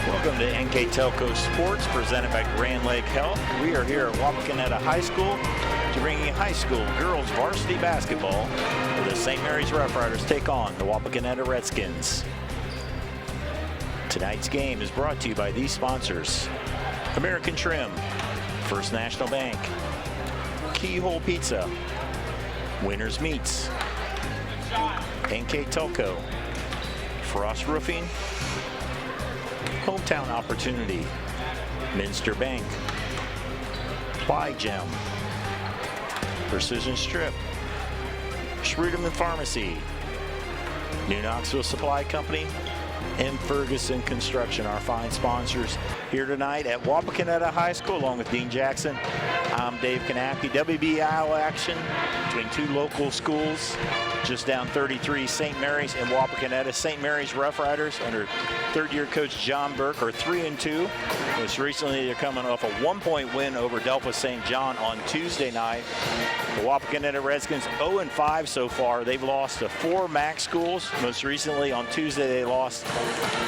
Welcome to NKTelco Sports, presented by Grand Lake Health. We are here at Wapakoneta High School to bring you high school girls varsity basketball, where the St. Mary's Rough Riders take on the Wapakoneta Redskins. Tonight's game is brought to you by these sponsors: American Trim, First National Bank, Keyhole Pizza, Winners Meats, NKTelco, Frost Roofing, Hometown Opportunity, Minster Bank, Ply Gem, Precision Strip, Schruderman Pharmacy, New Knoxville Supply Company, and Ferguson Construction, our fine sponsors here tonight at Wapakoneta High School, along with Dean Jackson. I'm Dave Kanapke. WBIL action between two local schools, just down 33, St. Mary's and Wapakoneta. St. Mary's Rough Riders under third-year coach John Burke are 3-2. Most recently, they're coming off a 1-point win over Delphos St. John on Tuesday night. The Wapakoneta Redskins 0-5 so far. They've lost to 4 MAC schools. Most recently, on Tuesday, they lost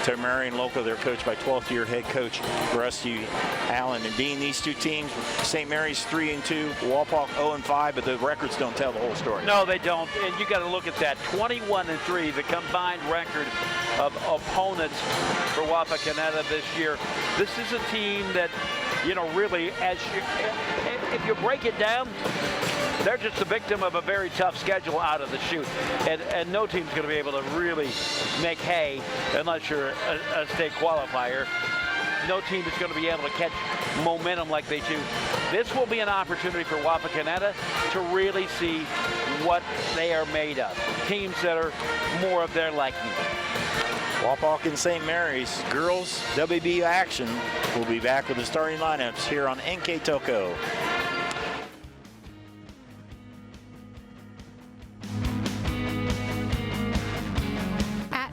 to Marion Local. They're coached by 12th-year head coach Rusty Allen. And being these two teams, St. Mary's 3-2, Wapak 0-5, but the records don't tell the whole story. No, they don't. And you got to look at that. 21-3, the combined record of opponents for Wapakoneta this year. This is a team that, you know, really, if you break it down, they're just a victim of a very tough schedule out of the chute. And no team's going to be able to really make hay unless you're a state qualifier. No team is going to be able to catch momentum like they do. This will be an opportunity for Wapakoneta to really see what they are made of. Teams that are more of their liking. Wapak and St. Mary's girls WB action. We'll be back with the starting lineups here on NKTelco.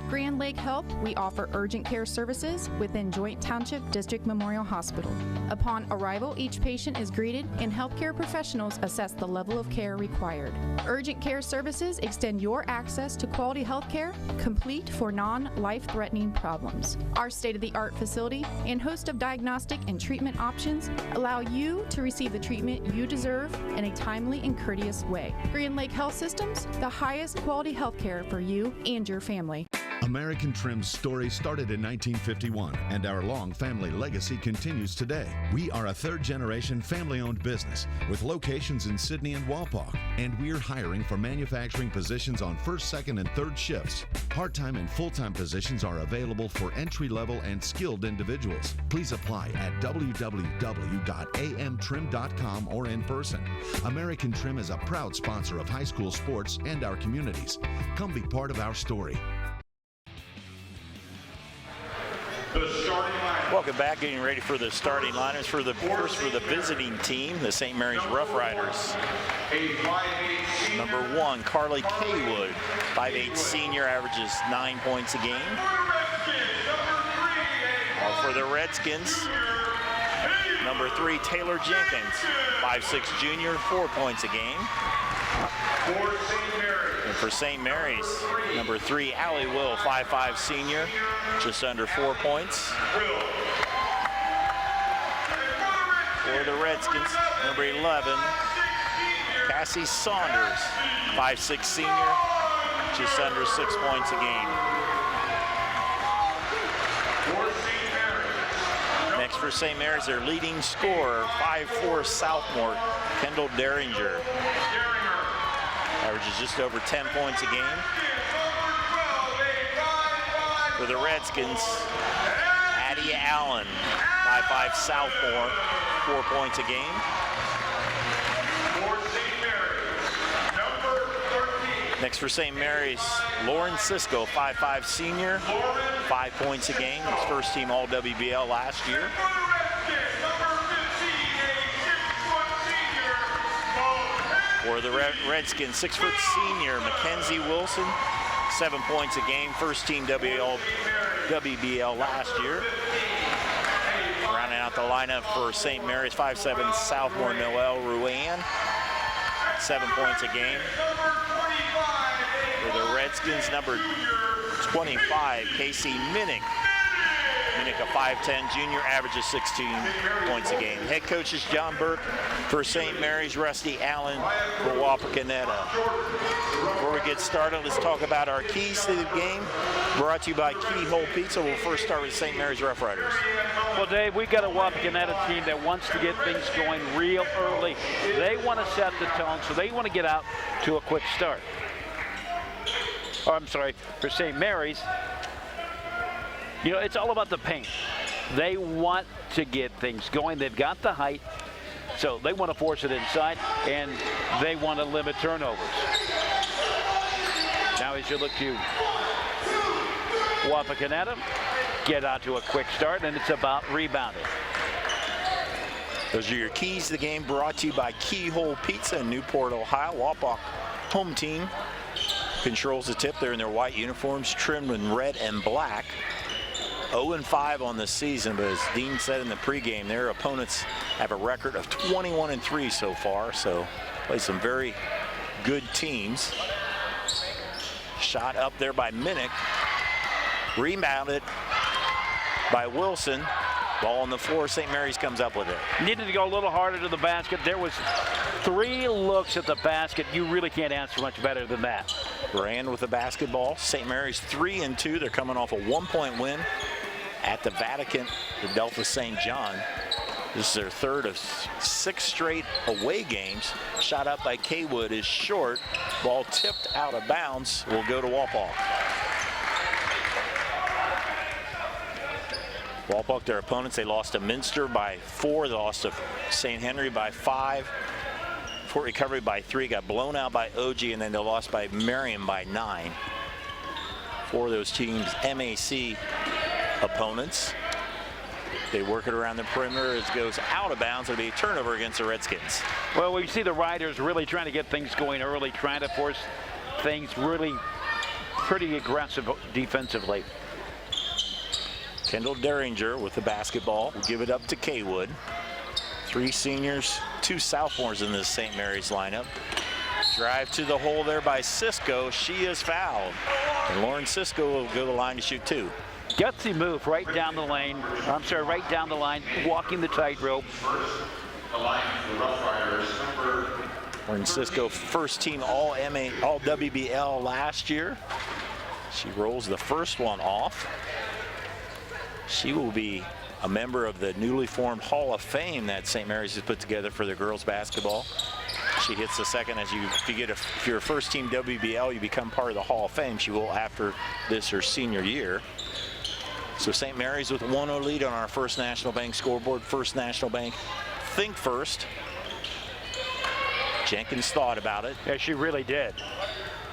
Grand Lake Health, we offer urgent care services within Joint Township District Memorial Hospital. Upon arrival, each patient is greeted and healthcare professionals assess the level of care required. Urgent care services extend your access to quality health care, complete for non-life-threatening problems. Our state-of-the-art facility and host of diagnostic and treatment options allow you to receive the treatment you deserve in a timely and courteous way. Grand Lake Health Systems, the highest quality health care for you and your family. American Trim's story started in 1951, and our long family legacy continues today. We are a third-generation family-owned business with locations in Sydney and Wapak, and we're hiring for manufacturing positions on first, second, and third shifts. Part-time and full-time positions are available for entry-level and skilled individuals. Please apply at www.amtrim.com or in person. American Trim is a proud sponsor of high school sports and our communities. Come be part of our story. Welcome back. Getting ready for the starting lineups for the visiting team, the St. Mary's Rough Riders. Number 1, Carly Kaywood, 5'8" senior, averages 9 points a game. For the Redskins, number 3, Taylor Jenkins, 5'6" junior, 4 points a game. And for St. Mary's, number 3, Allie Will, 5'5" senior, just under 4 points. For the Redskins, number 11, Cassie Saunders, 5'6" senior, just under 6 points a game. Next for St. Mary's, their leading scorer, 5'4" sophomore, Kendall Derringer. Averages just over 10 points a game. For the Redskins, Addie Allen, 5'5" sophomore, 4 points a game. Next for St. Mary's, Lauren Cisco, 5'5" senior, 5 points a game. His first team all WBL last year. For the Redskins, 6' senior, Mackenzie Wilson, 7 points a game. First team WBL last year. Rounding out the lineup for St. Mary's, 5'7" sophomore Noelle Ruan. 7 points a game. For the Redskins, number 25, Casey Minnick. Minnick, a 5'10 junior, averages 16 points a game. Head coach is John Burke for St. Mary's, Rusty Allen for Wapakoneta. Before we get started, let's talk about our keys to the game. Brought to you by Keyhole Pizza. We'll first start with St. Mary's Rough Riders. Well, Dave, we've got a Wapakoneta team that wants to get things going real early. They want to set the tone, so they want to get out to a quick start. Oh, I'm sorry, for St. Mary's, you know, it's all about the paint. They want to get things going. They've got the height, so they want to force it inside, and they want to limit turnovers. Now as you look to Wapakoneta, get out to a quick start, and it's about rebounding. Those are your keys to the game, brought to you by Keyhole Pizza in Newport, Ohio. Wapak home team controls the tip. They're in their white uniforms, trimmed in red and black. 0-5 on the season, but as Dean said in the pregame, their opponents have a record of 21-3 so far, so play some very good teams. Shot up there by Minnick. Rebounded by Wilson. Ball on the floor. St. Mary's comes up with it. Needed to go a little harder to the basket. There was 3 looks at the basket. You really can't answer much better than that. Rand with the basketball. St. Mary's 3-2. They're coming off a 1-point win at the Vatican, the Delta St. John. This is their third of 6 straight away games. Shot up by Kaywood is short. Ball tipped out of bounds. Will go to Wapak. Wapak, their opponents, they lost to Minster by 4. They lost to St. Henry by 5. Fort Recovery by 3. Got blown out by OG, and then they lost by Marion by 9. 4 of those teams, MAC opponents. They work it around the perimeter. It goes out of bounds. It'll be a turnover against the Redskins. Well, we see the Riders really trying to get things going early, trying to force things really pretty aggressive defensively. Kendall Derringer with the basketball. Will give it up to Kaywood. 3 seniors, 2 sophomores in this St. Mary's lineup. Drive to the hole there by Cisco. She is fouled. And Lauren Cisco will go to the line to shoot 2. Gutsy move right down the lane. I'm sorry, right down the line, walking the tightrope. Lauren Cisco, first team all WBL last year. She rolls the first one off. She will be a member of the newly formed Hall of Fame that St. Mary's has put together for their girls basketball. She hits the second. If you're a first team WBL, you become part of the Hall of Fame. She will after this her senior year. So St. Mary's with 1-0 lead on our First National Bank scoreboard. First National Bank, think first. Jenkins thought about it. Yeah, she really did.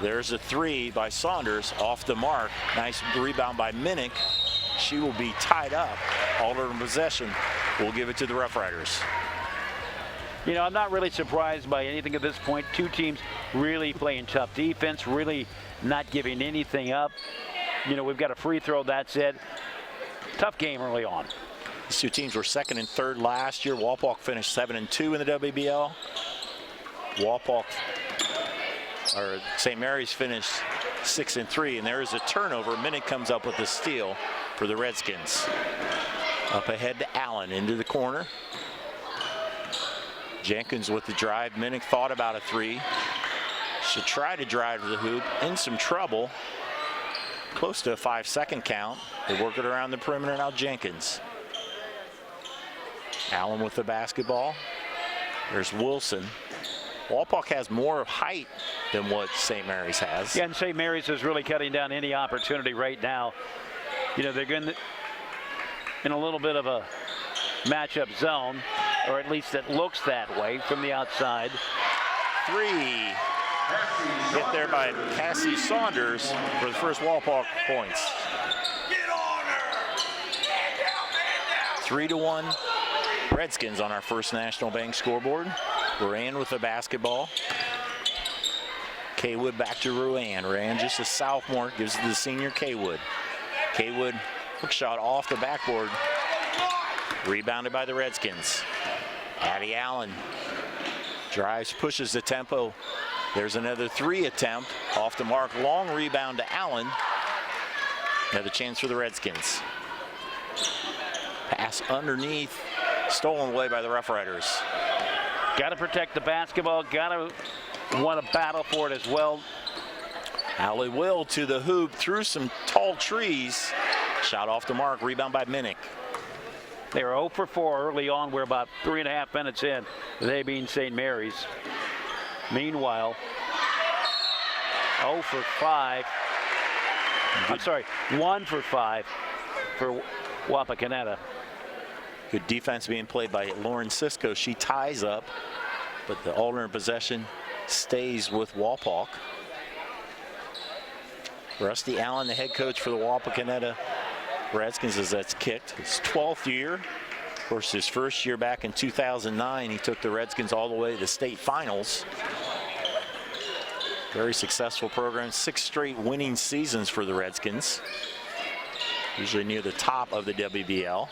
There's a 3 by Saunders off the mark. Nice rebound by Minnick. She will be tied up. Alternate possession. We'll give it to the Rough Riders. You know, I'm not really surprised by anything at this point. 2 teams really playing tough defense, really not giving anything up. You know, we've got a free throw, that's it. Tough game early on. These 2 teams were 2nd and 3rd last year. Wapak finished 7-2 in the WBL. St. Mary's finished 6-3, and there is a turnover. Minnick comes up with the steal for the Redskins. Up ahead to Allen into the corner. Jenkins with the drive. Minnick thought about a 3. Should try to drive to the hoop. In some trouble. Close to a 5-second count. They work it around the perimeter. Now Jenkins. Allen with the basketball. There's Wilson. Wapak has more height than what St. Mary's has. Yeah, and St. Mary's is really cutting down any opportunity right now. You know, they're going in a little bit of a matchup zone, or at least it looks that way from the outside. 3 hit there by Cassie Saunders for the first Wapak points. 3-1 Redskins on our First National Bank scoreboard. Ruan with the basketball. Kaywood back to Ruan. Ruan just a sophomore, gives it to the senior Kaywood. Kaywood, hook shot off the backboard. Rebounded by the Redskins. Addie Allen Drives, pushes the tempo. There's another 3 attempt. Off the mark, long rebound to Allen. Another chance for the Redskins. Pass underneath, stolen away by the Rough Riders. Got to protect the basketball, got to want to battle for it as well. Allie Will to the hoop through some tall trees. Shot off the mark, rebound by Minnick. They were 0 for 4 early on. We're about 3.5 minutes in, they being St. Mary's. Meanwhile, 0 for 5. I'm sorry, 1 for 5 for Wapakoneta. Good defense being played by Lauren Cisco. She ties up, but the alternate possession stays with Walpock. Rusty Allen, the head coach for the Wapakoneta Redskins, as that's kicked. His 12th year. Of course, his first year back in 2009, he took the Redskins all the way to the state finals. Very successful program, 6 straight winning seasons for the Redskins. Usually near the top of the WBL.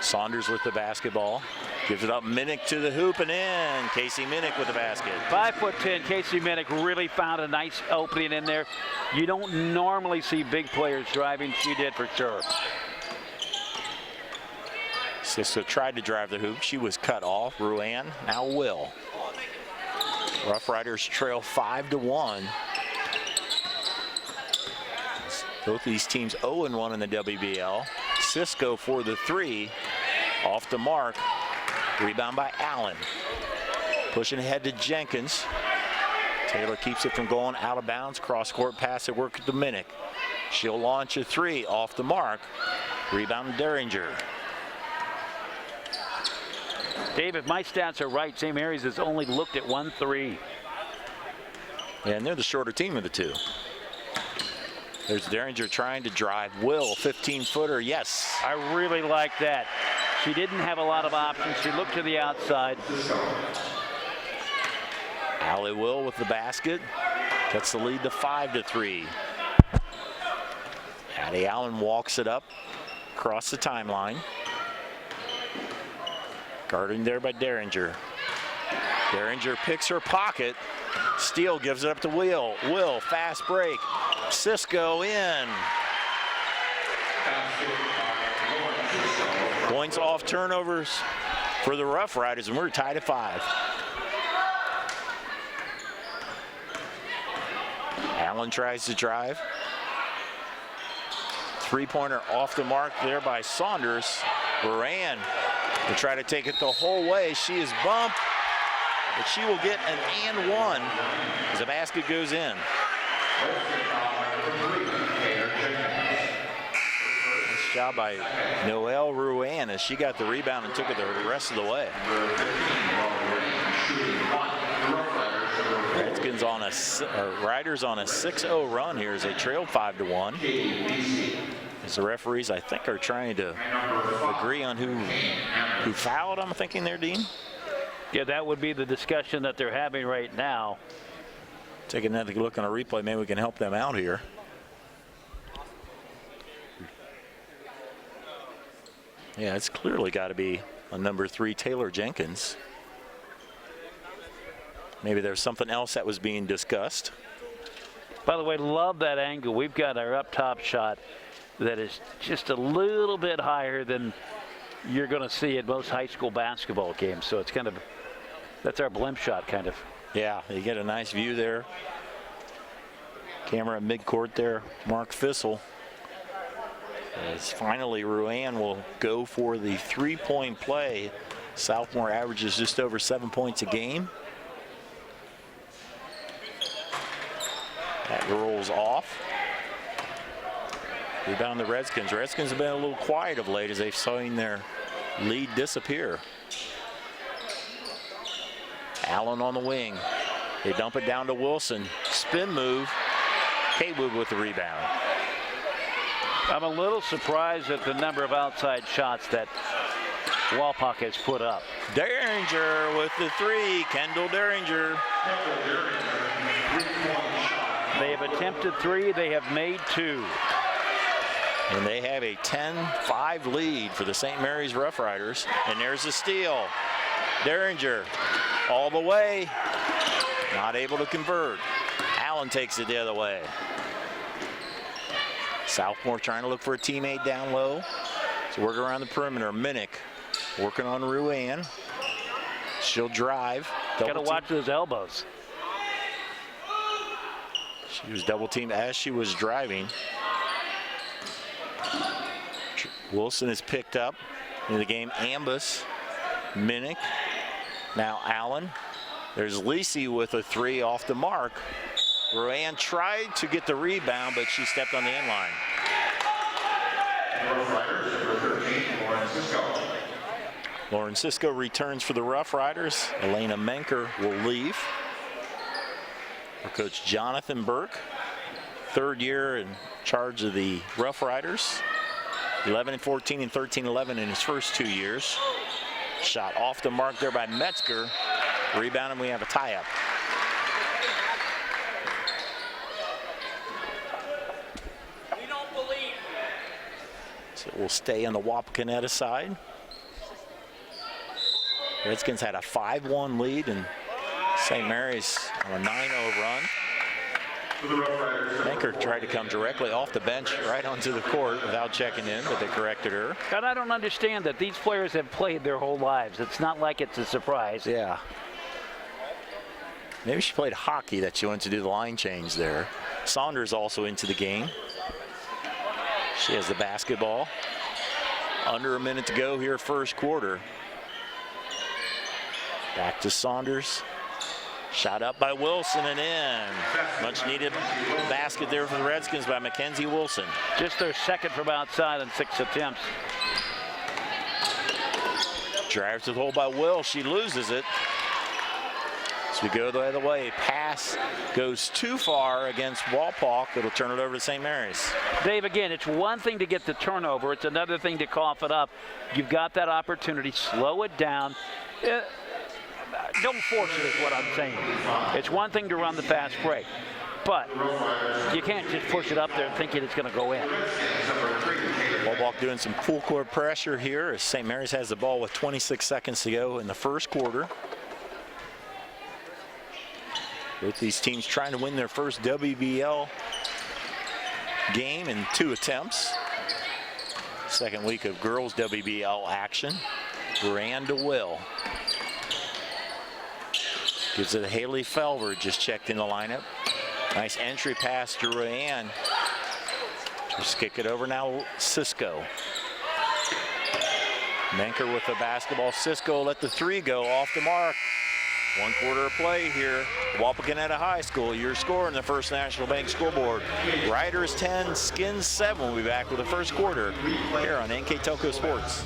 Saunders with the basketball. Gives it up, Minnick to the hoop and in. Casey Minnick with the basket. 5'10", Casey Minnick really found a nice opening in there. You don't normally see big players driving. She did for sure. Cisco tried to drive the hoop. She was cut off. Ruan now will. Rough Riders trail 5-1. Both these teams 0-1 in the WBL. Cisco for the 3. Off the mark. Rebound by Allen. Pushing ahead to Jenkins. Taylor keeps it from going out of bounds. Cross-court pass at work to Minnick. She'll launch a 3 off the mark. Rebound Derringer. Dave, if my stats are right, St. Mary's has only looked at 1 3. And they're the shorter team of the 2. There's Derringer trying to drive. Will, 15-footer, yes. I really like that. She didn't have a lot of options. She looked to the outside. Allie Will with the basket. Cuts the lead to 5-3. Addie Allen walks it up across the timeline. Guarding there by Derringer. Derringer picks her pocket. Steele gives it up to Will. Will, fast break. Cisco in. Points off turnovers for the Rough Riders, and we're tied at 5. Allen tries to drive. 3-pointer off the mark there by Saunders. Moran will try to take it the whole way. She is bumped, but she will get an and 1 as the basket goes in. Nice job by Noelle Ruan as she got the rebound and took it the rest of the way. Redskins on Riders on a 6-0 run here as they trailed 5-1. As the referees, I think, are trying to agree on who fouled, I'm thinking there, Dean. Yeah, that would be the discussion that they're having right now. Take another look on a replay. Maybe we can help them out here. Yeah, it's clearly got to be a number 3, Taylor Jenkins. Maybe there's something else that was being discussed. By the way, love that angle. We've got our up top shot that is just a little bit higher than you're going to see at most high school basketball games. So it's kind of, that's our blimp shot, kind of. Yeah, you get a nice view there. Camera midcourt there, Mark Fissel. As finally Ruan will go for the 3-point play. Sophomore averages just over 7 points a game. That rolls off. Rebound the Redskins. Redskins have been a little quiet of late as they've seen their lead disappear. Allen on the wing. They dump it down to Wilson. Spin move. Kaywood with the rebound. I'm a little surprised at the number of outside shots that Walpock has put up. Derringer with the 3. Kendall Derringer. They have attempted 3. They have made 2. And they have a 10-5 lead for the St. Mary's Rough Riders. And there's the steal. Derringer all the way. Not able to convert. Allen takes it the other way. Southmore trying to look for a teammate down low. So working around the perimeter. Minnick working on Ruan. She'll drive. Got to watch those elbows. She was double teamed as she was driving. Wilson is picked up in the game. Ambus, Minnick, now Allen. There's Lisi with a 3 off the mark. Ruan tried to get the rebound, but she stepped on the end line. Lauren Cisco returns for the Rough Riders. Elena Menker will leave. Our coach Jonathan Burke, 3rd year in charge of the Rough Riders. 11-14 and 13-11 in his first 2 years. Shot off the mark there by Metzger. Rebound, and we have a tie-up. We don't believe. So we'll stay on the Wapakoneta side. Redskins had a 5-1 lead, and St. Mary's on a 9-0 run. Menker tried to come directly off the bench right onto the court without checking in, but they corrected her. And I don't understand that. These players have played their whole lives. It's not like it's a surprise. Yeah. Maybe she played hockey that she went to do the line change there. Saunders also into the game. She has the basketball. Under a minute to go here, first quarter. Back to Saunders. Shot up by Wilson and in. Much needed basket there for the Redskins by Mackenzie Wilson. Just their 2nd from outside on 6 attempts. Drives to the hole by Will. She loses it. So we go the other way. Pass goes too far against Walpock. It'll turn it over to St. Mary's. Dave, again, it's one thing to get the turnover. It's another thing to cough it up. You've got that opportunity. Slow it down. Don't force it is what I'm saying. It's one thing to run the fast break, but you can't just push it up there thinking it's going to go in. Walpock doing some full court pressure here as St. Mary's has the ball with 26 seconds to go in the first quarter. Both these teams trying to win their first WBL game in 2 attempts. Second week of girls WBL action. Brand Will. Gives it to Haley Felver, just checked in the lineup. Nice entry pass to Rayanne. Just kick it over now, Cisco. Menker with the basketball. Cisco let the 3 go off the mark. 1 quarter of play here. Wapakoneta High School, your score in the First National Bank scoreboard. Riders 10, Skins 7. We'll be back with the first quarter here on NKTelco Sports.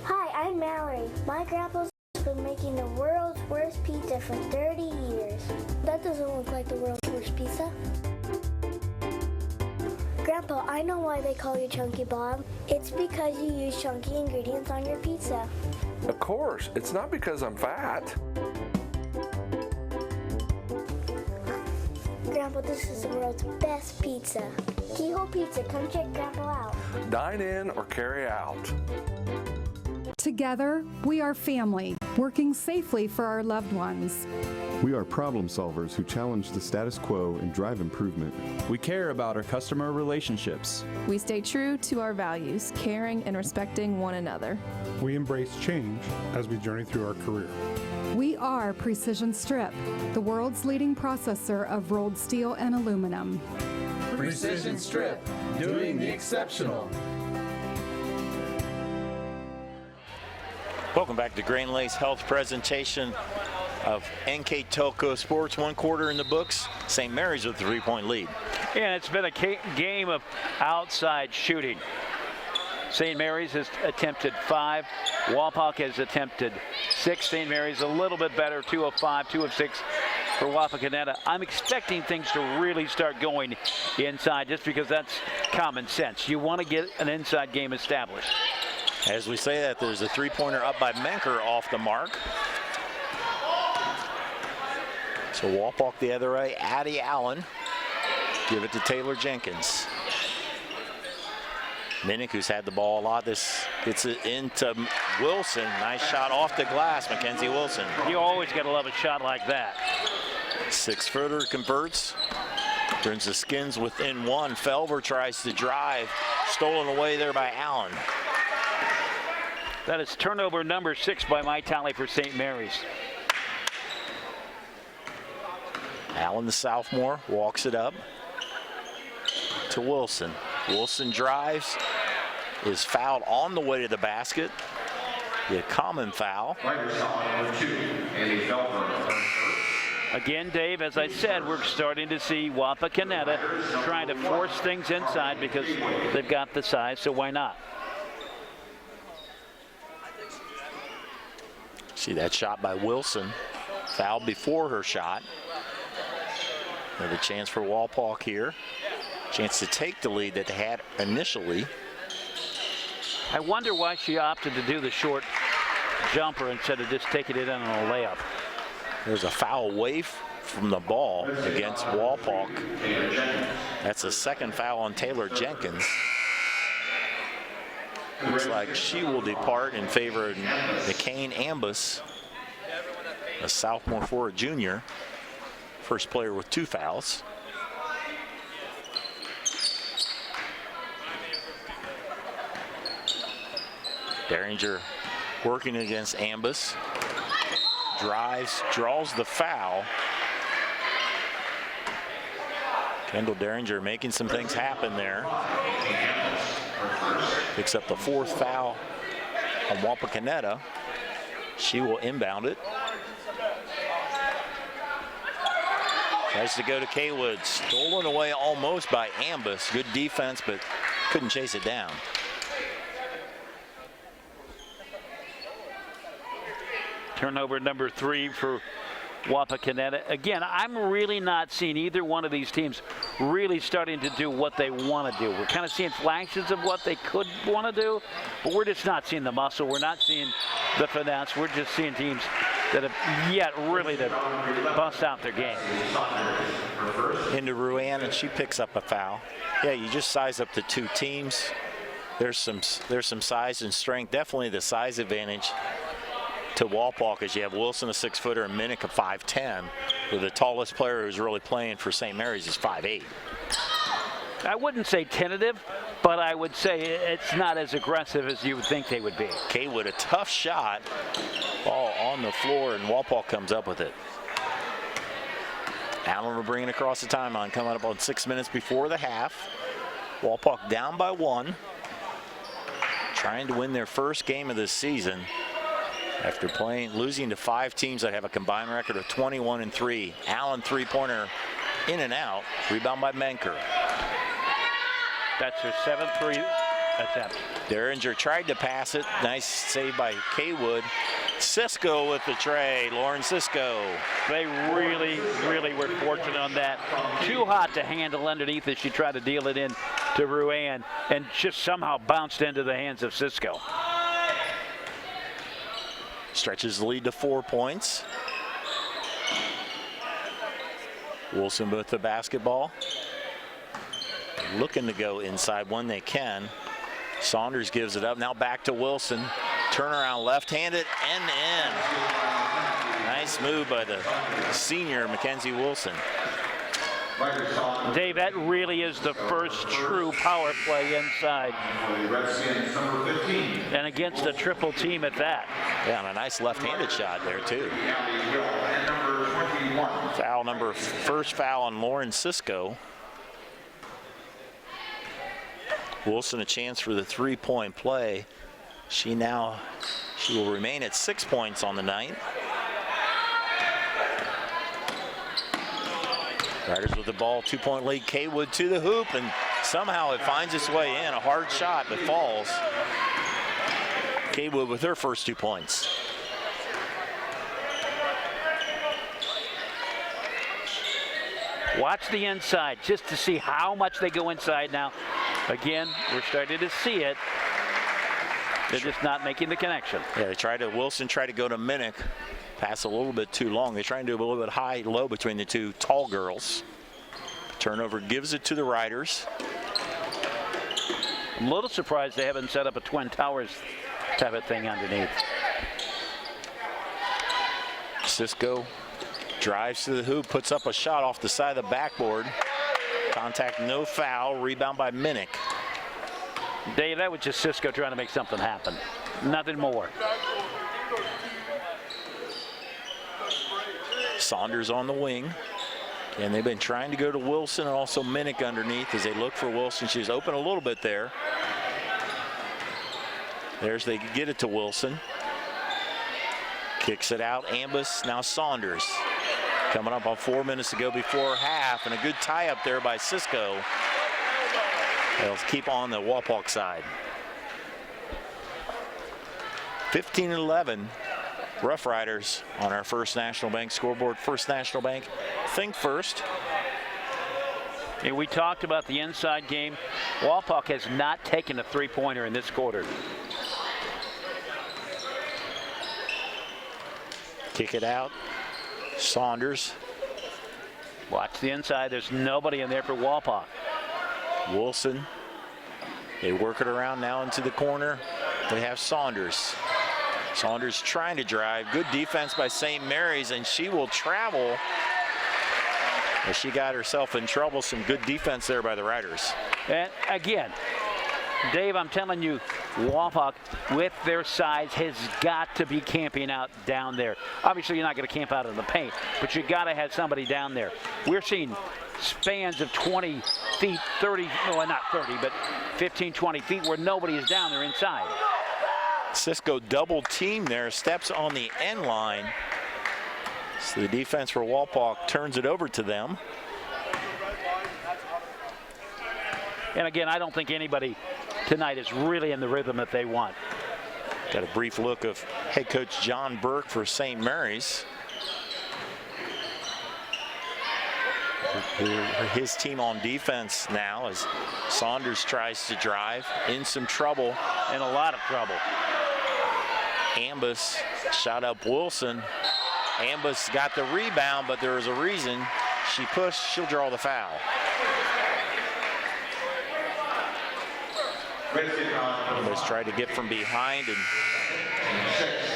Hi, I'm Mallory. My grandpa's been making the world's worst pizza for 30 years. That doesn't look like the world's worst pizza. Grandpa, I know why they call you Chunky Bob. It's because you use chunky ingredients on your pizza. Of course, it's not because I'm fat. Grandpa, this is the world's best pizza. Keyhole Pizza, come check Grandpa out. Dine in or carry out. Together, we are family, working safely for our loved ones. We are problem solvers who challenge the status quo and drive improvement. We care about our customer relationships. We stay true to our values, caring and respecting one another. We embrace change as we journey through our career. We are Precision Strip, the world's leading processor of rolled steel and aluminum. Precision Strip, doing the exceptional. Welcome back to Grain Lace Health presentation of NKTelco Sports. 1 quarter in the books. St. Mary's with a 3-point lead. And it's been a game of outside shooting. St. Mary's has attempted 5. Wapak has attempted 6. St. Mary's a little bit better, 2 of 5, 2 of 6 for Wapakoneta. I'm expecting things to really start going inside just because that's common sense. You want to get an inside game established. As we say that, there's a 3-pointer up by Menker off the mark. So Walpock the other way, Addie Allen. Give it to Taylor Jenkins. Minnick, who's had the ball a lot this Gets it into Wilson. Nice shot off the glass, Mackenzie Wilson. You always got to love a shot like that. 6-footer converts. Turns the Skins within one. Felver tries to drive. Stolen away there by Allen. That is turnover number 6 by my tally for St. Mary's. Allen, the sophomore, walks it up to Wilson. Wilson drives, is fouled on the way to the basket. A common foul. Again, Dave, as I said, we're starting to see Wapakoneta trying to force things inside because they've got the size, so why not? See that shot by Wilson. Fouled before her shot. Another chance for Walpock here. Chance to take the lead that they had initially. I wonder why she opted to do the short jumper instead of just taking it in on a layup. There's a foul away from the ball against Walpock. That's a second foul on Taylor Jenkins. Looks like she will depart in favor of McCain Ambus, a sophomore for a junior. First player with 2 fouls. Derringer working against Ambus. Drives, draws the foul. Kendall Derringer making some things happen there. Picks up the 4th foul on Wapakoneta. She will inbound it. Tries to go to Kaywood. Stolen away almost by Ambus. Good defense, but couldn't chase it down. Turnover number 3 for Wapakoneta. Again, I'm really not seeing either one of these teams really starting to do what they want to do. We're kind of seeing flashes of what they could want to do, but we're just not seeing the muscle. We're not seeing the finesse. We're just seeing teams that have yet really to bust out their game. Into Ruan, and she picks up a foul. Yeah, you just size up the 2 teams. There's some size and strength. Definitely the size advantage to Walpock, as you have Wilson, a 6-footer, and Minnick, a 5'10", with the tallest player who's really playing for St. Mary's is 5'8". I wouldn't say tentative, but I would say it's not as aggressive as you would think they would be. Kaywood, a tough shot. Ball on the floor, and Walpock comes up with it. Allen will bring it across the timeline, coming up on 6 minutes before the half. Walpock down by 1. Trying to win their first game of the season after losing to 5 teams that have a combined record of 21-3. Allen 3-pointer in and out. Rebound by Menker. That's her 7th 3 attempt. Derringer tried to pass it. Nice save by Kaywood. Cisco with the tray. Lauren Cisco. They really, really were fortunate on that. Too hot to handle underneath as she tried to deal it in to Ruan and just somehow bounced into the hands of Cisco. Stretches the lead to 4 points. Wilson with the basketball. Looking to go inside when they can. Saunders gives it up. Now back to Wilson. Turnaround left-handed and in. Nice move by the senior Mackenzie Wilson. Dave, that really is the first true power play inside. And against a triple team at that. Yeah, and a nice left-handed shot there too. First foul on Lauren Cisco. Wilson a chance for the 3-point play. She will remain at 6 points on the night. Riders with the ball, 2-point lead. Kaywood to the hoop, and somehow it finds its way in. A hard shot, but falls. Kaywood with her first 2 points. Watch the inside just to see how much they go inside now. Again, we're starting to see it. They're just not making the connection. Yeah, Wilson tried to go to Minnick. Pass a little bit too long. They're trying to do a little bit high-low between the 2 tall girls. Turnover gives it to the Riders. I'm a little surprised they haven't set up a Twin Towers type of thing underneath. Cisco drives to the hoop, puts up a shot off the side of the backboard. Contact, no foul. Rebound by Minnick. Dave, that was just Cisco trying to make something happen. Nothing more. Saunders on the wing. And they've been trying to go to Wilson and also Minnick underneath as they look for Wilson. She's open a little bit there. They get it to Wilson. Kicks it out. Ambus, now Saunders. Coming up on 4 minutes to go before half, and a good tie up there by Cisco. They'll keep on the Wapak side. 15-11. Rough Riders on our First National Bank scoreboard. First National Bank, think first. And we talked about the inside game. Wapak has not taken a three-pointer in this quarter. Kick it out. Saunders. Watch the inside. There's nobody in there for Wapak. Wilson. They work it around now into the corner. They have Saunders. Saunders trying to drive. Good defense by St. Mary's, and she will travel. As she got herself in trouble. Some good defense there by the Riders. And again, Dave, I'm telling you, Wapak, with their size, has got to be camping out down there. Obviously, you're not going to camp out in the paint, but you got to have somebody down there. We're seeing spans of 20 feet, 30, well, not 30, but 15, 20 feet where nobody is down there inside. Cisco double team there, steps on the end line. So the defense for Wapak turns it over to them. And again, I don't think anybody tonight is really in the rhythm that they want. Got a brief look of head coach John Burke for St. Mary's. His team on defense now as Saunders tries to drive in some trouble. In a lot of trouble. Ambus shot up Wilson. Ambus got the rebound, but there was a reason she pushed. She'll draw the foul. Ambus tried to get from behind and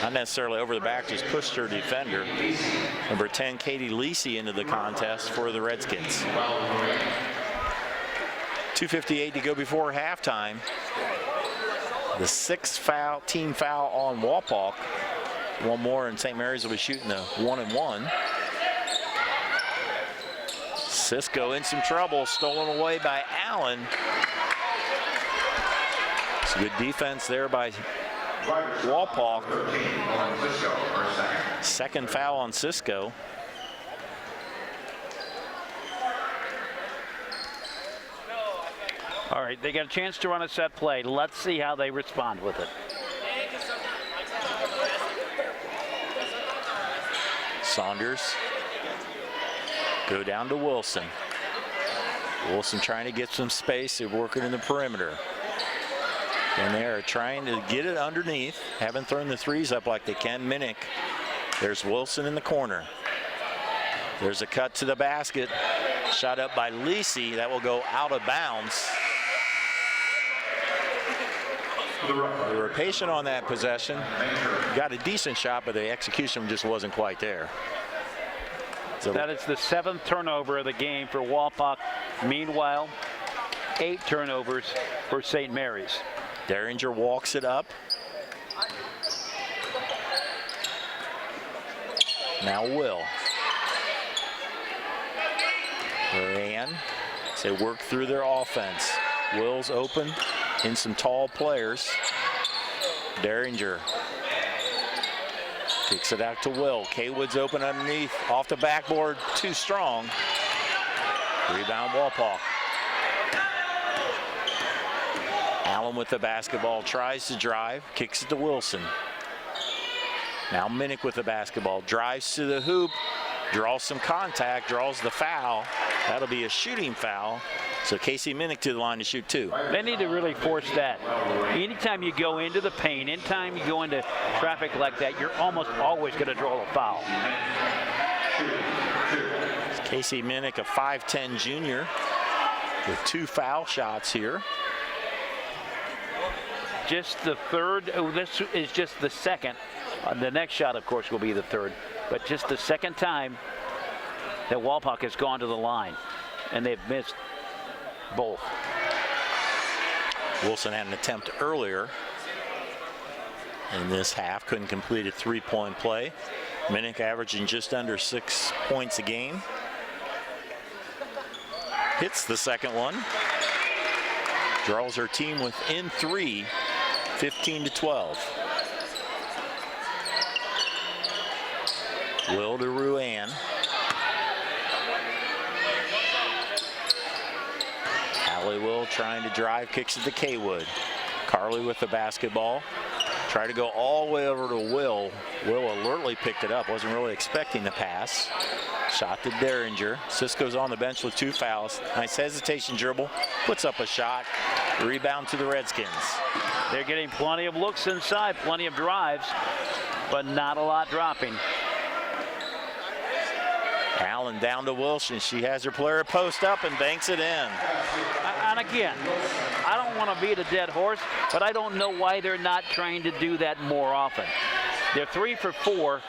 not necessarily over the back, just pushed her defender. Number 10, Katie Lisi, into the contest for the Redskins. 2:58 to go before halftime. The sixth team foul on Wapak. One more and St. Mary's will be shooting a 1-and-1. Cisco in some trouble, stolen away by Allen. It's good defense there by Wapak. Second foul on Cisco. All right, they got a chance to run a set play. Let's see how they respond with it. Saunders. Go down to Wilson. Wilson trying to get some space. They're working in the perimeter. And they're trying to get it underneath. Haven't thrown the threes up like they can. Minnick. There's Wilson in the corner. There's a cut to the basket. Shot up by Lisi. That will go out of bounds. They were patient on that possession. Got a decent shot, but the execution just wasn't quite there. So that is the 7th turnover of the game for Wapak. Meanwhile, 8 turnovers for St. Mary's. Derringer walks it up. Now Will. Moran, they work through their offense. Will's open in some tall players. Derringer kicks it out to Will. Kaywood's open underneath, off the backboard, too strong. Rebound Wapak. Allen with the basketball, tries to drive, kicks it to Wilson. Now Minnick with the basketball, drives to the hoop, draws some contact, draws the foul. That'll be a shooting foul. So Casey Minnick to the line to shoot 2. They need to really force that. Anytime you go into the paint, anytime you go into traffic like that, you're almost always going to draw a foul. Casey Minnick, a 5'10 junior with 2 foul shots here. just the third. Oh, this is just the second. The next shot, of course, will be the third. But just the second time that Wapak has gone to the line, and they've missed both. Wilson had an attempt earlier in this half, couldn't complete a three-point play. Minnick averaging just under 6 points a game. Hits the second one. Draws her team within 3, 15-12. Will to Ruan. Allie Will trying to drive, kicks it to Kaywood. Carly with the basketball. Try to go all the way over to Will. Will alertly picked it up. Wasn't really expecting the pass. Shot to Derringer. Cisco's on the bench with 2 fouls. Nice hesitation dribble. Puts up a shot. Rebound to the Redskins. They're getting plenty of looks inside, plenty of drives, but not a lot dropping. Allen down to Wilson. She has her player post up and banks it in. And again, I don't want to beat a dead horse, but I don't know why they're not trying to do that more often. They're 3 for 4.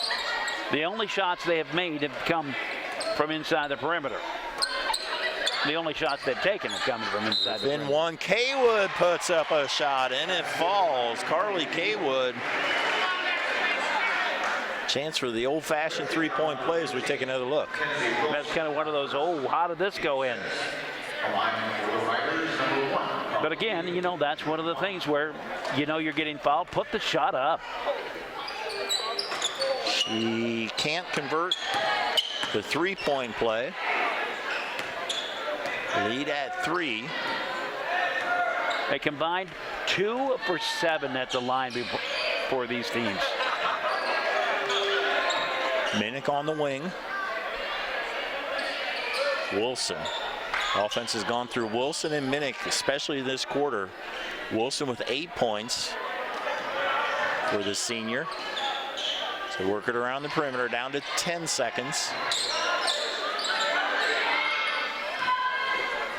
The only shots they have made have come from inside the perimeter. The only shots they've taken have come from inside the perimeter. Then one, Kaywood puts up a shot and it falls. Carly Kaywood. Chance for the old-fashioned three-point play as we take another look. That's kind of one of those, oh, how did this go in? But again, you know, that's one of the things where, you know, you're getting fouled. Put the shot up. She can't convert the three-point play. Lead at 3. They combined 2 for 7 at the line for these teams. Minnick on the wing. Wilson. Offense has gone through Wilson and Minnick, especially this quarter. Wilson with 8 points for the senior. So work it around the perimeter, down to 10 seconds.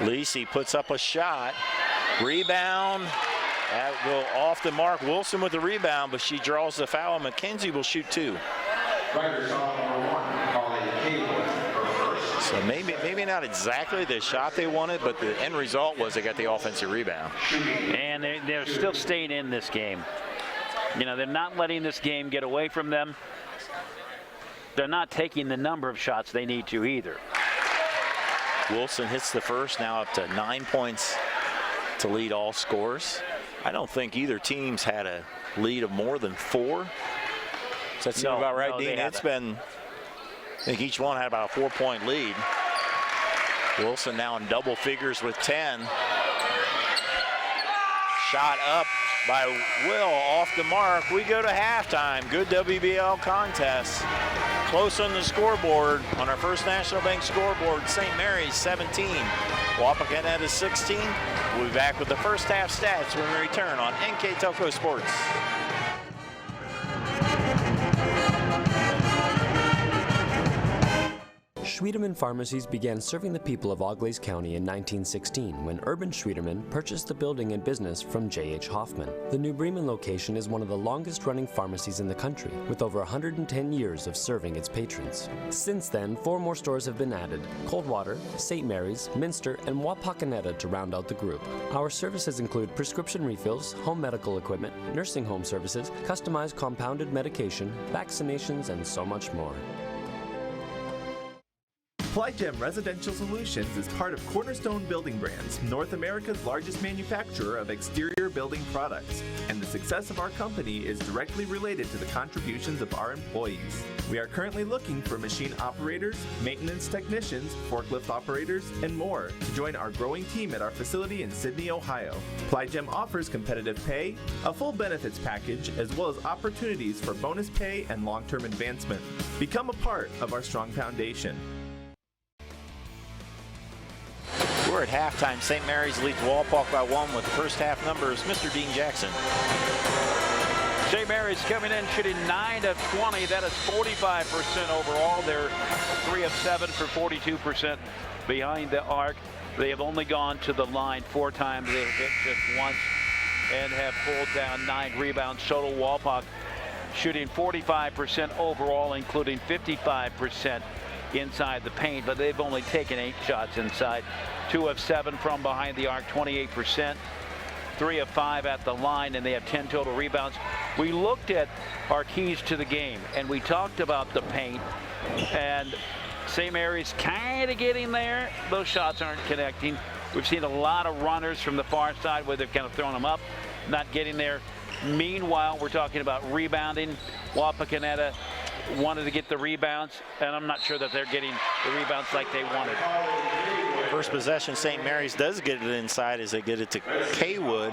Lisi puts up a shot. Rebound. That will off the mark. Wilson with the rebound, but she draws the foul. McKenzie will shoot 2. So maybe not exactly the shot they wanted, but the end result was they got the offensive rebound. And they're still staying in this game. You know, they're not letting this game get away from them. They're not taking the number of shots they need to either. Wilson hits the first, now up to 9 points to lead all scores. I don't think either team's had a lead of more than 4. Does that seem about right, Dean? It's been, I think each one had about a 4-point lead. Wilson now in double figures with 10. Shot up by Will, off the mark. We go to halftime. Good WBL contest. Close on the scoreboard. On our First National Bank scoreboard, St. Mary's 17, Wapakoneta 16. We'll be back with the first half stats when we return on NKTelco Sports. Schwiedemann Pharmacies began serving the people of Auglaize County in 1916 when Urban Schwiedemann purchased the building and business from J.H. Hoffman. The New Bremen location is one of the longest-running pharmacies in the country, with over 110 years of serving its patrons. Since then, 4 more stores have been added: Coldwater, St. Mary's, Minster, and Wapakoneta to round out the group. Our services include prescription refills, home medical equipment, nursing home services, customized compounded medication, vaccinations, and so much more. Plygem Residential Solutions is part of Cornerstone Building Brands, North America's largest manufacturer of exterior building products, and the success of our company is directly related to the contributions of our employees. We are currently looking for machine operators, maintenance technicians, forklift operators, and more to join our growing team at our facility in Sydney, Ohio. Plygem offers competitive pay, a full benefits package, as well as opportunities for bonus pay and long-term advancement. Become a part of our strong foundation. We're at halftime. St. Mary's leads Walpock by 1 with the first half numbers. Mr. Dean Jackson. St. Mary's coming in shooting 9 of 20. That is 45% overall. They're 3 of 7 for 42% behind the arc. They have only gone to the line 4 times. They've hit just once. and have pulled down 9 rebounds total. Wapak shooting 45% overall, including 55% inside the paint, but they've only taken 8 shots inside. 2 of 7 from behind the arc, 28%. 3 of 5 at the line, and they have 10 total rebounds. We looked at our keys to the game, and we talked about the paint, and St. Mary's kind of getting there. Those shots aren't connecting. We've seen a lot of runners from the far side where they've kind of thrown them up, not getting there. Meanwhile, we're talking about rebounding. Wapakoneta wanted to get the rebounds, and I'm not sure that they're getting the rebounds like they wanted. First possession, St. Mary's does get it inside as they get it to Kaywood.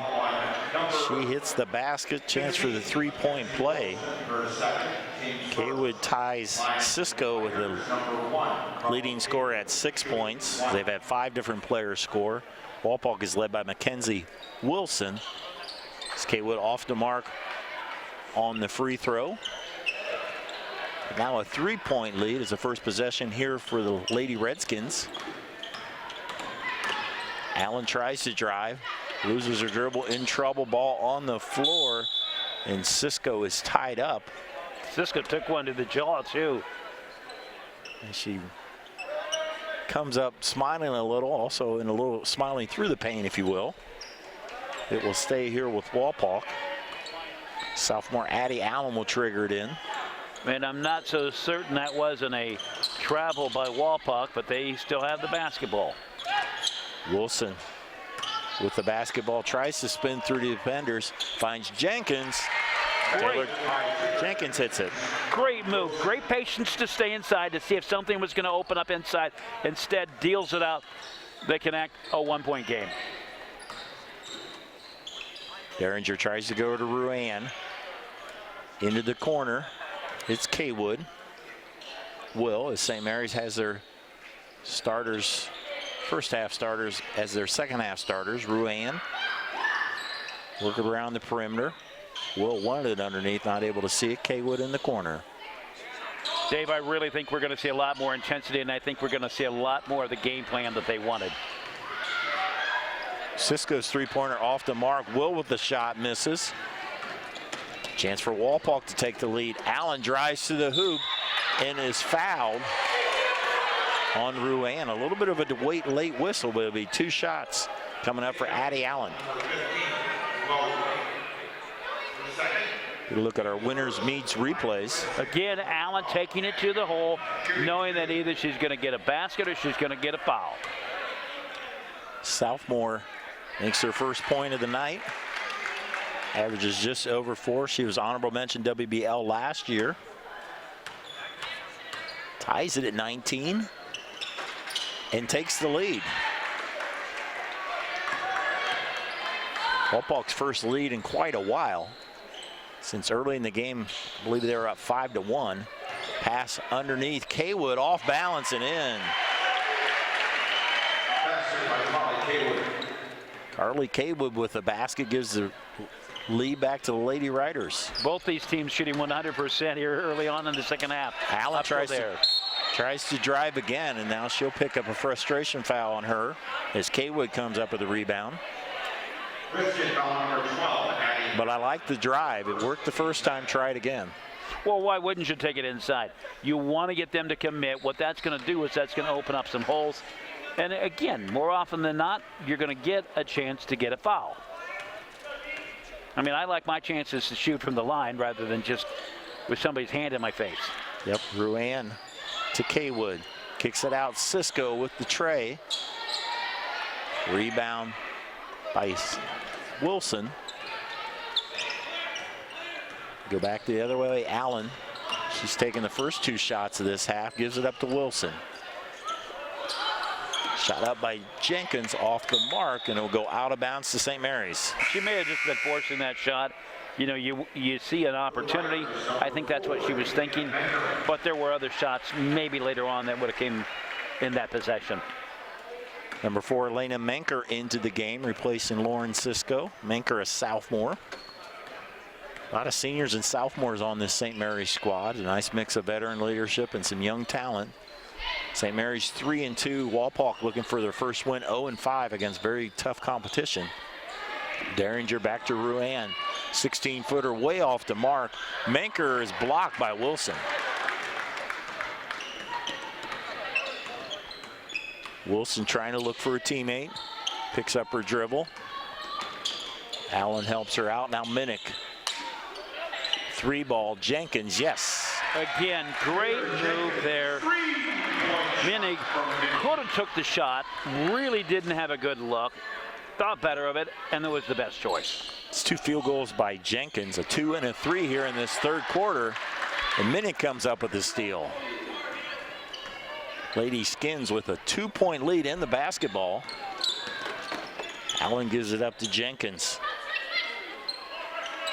She hits the basket, chance for the three-point play. Kaywood ties Cisco with the leading scorer at 6 points. They've had 5 different players score. Wapak is led by Mackenzie Wilson. It's Kaywood off the mark on the free throw. Now a 3-point lead is the first possession here for the Lady Redskins. Allen tries to drive, loses her dribble, in trouble, ball on the floor, and Cisco is tied up. Cisco took one to the jaw too. And she comes up smiling a little, also in a little smiling through the pain, if you will. It will stay here with Wapak. Sophomore Addie Allen will trigger it in. And I'm not so certain that wasn't a travel by Wapak, but they still have the basketball. Wilson with the basketball, tries to spin through the defenders, finds Jenkins. Jenkins hits it. Great move, great patience to stay inside to see if something was going to open up inside. Instead, deals it out. They connect, a 1-point game. Derringer tries to go to Ruan. Into the corner. It's Kaywood. Will, as St. Mary's has their starters, first half starters as their second half starters. Ruan working around the perimeter. Will wanted it underneath, not able to see it. Kaywood in the corner. Dave, I really think we're going to see a lot more intensity, and I think we're going to see a lot more of the game plan that they wanted. Cisco's three-pointer off the mark. Will with the shot, misses. Chance for Wapak to take the lead. Allen drives to the hoop and is fouled on Ruan. A little bit of a late whistle, but it'll be 2 shots coming up for Addie Allen. We'll look at our winners meets replays. Again, Allen taking it to the hole, knowing that either she's going to get a basket or she's going to get a foul. Southmore makes her first point of the night. Averages just over 4. She was honorable mention WBL last year. Ties it at 19 and takes the lead. Wapak's first lead in quite a while. Since early in the game, I believe they were up 5-1. Pass underneath, Kaywood off balance and in. Carly Kaywood with the basket gives the lead back to the Lady Riders. Both these teams shooting 100% here early on in the second half. Allen tries to drive again, and now she'll pick up a frustration foul on her as Kaywood comes up with a rebound. But I like the drive. It worked the first time. Try it again. Well, why wouldn't you take it inside? You want to get them to commit. What that's going to do is that's going to open up some holes. And again, more often than not, you're going to get a chance to get a foul. I mean, I like my chances to shoot from the line rather than just with somebody's hand in my face. Yep, Ruan to Kaywood. Kicks it out, Cisco with the tray. Rebound by Wilson. Go back the other way, Allen. She's taking the first 2 shots of this half, gives it up to Wilson. Shot up by Jenkins off the mark, and it'll go out of bounds to St. Mary's. She may have just been forcing that shot. You know, you see an opportunity. I think that's what she was thinking. But there were other shots maybe later on that would have came in that possession. Number 4, Elena Menker into the game, replacing Lauren Cisco. Menker, a sophomore. A lot of seniors and sophomores on this St. Mary's squad. A nice mix of veteran leadership and some young talent. St. Mary's 3-2. Wapak looking for their first win, 0-5 against very tough competition. Derringer back to Ruan. 16-footer way off the mark. Menker is blocked by Wilson. Wilson trying to look for a teammate. Picks up her dribble. Allen helps her out. Now Minnick. 3-ball. Jenkins, yes. Again, great move there. Minnick could have took the shot. Really didn't have a good look. Thought better of it, and it was the best choice. It's 2 field goals by Jenkins, a 2 and a 3 here in this third quarter. And Minnick comes up with the steal. Lady Skins with a 2-point lead in the basketball. Allen gives it up to Jenkins.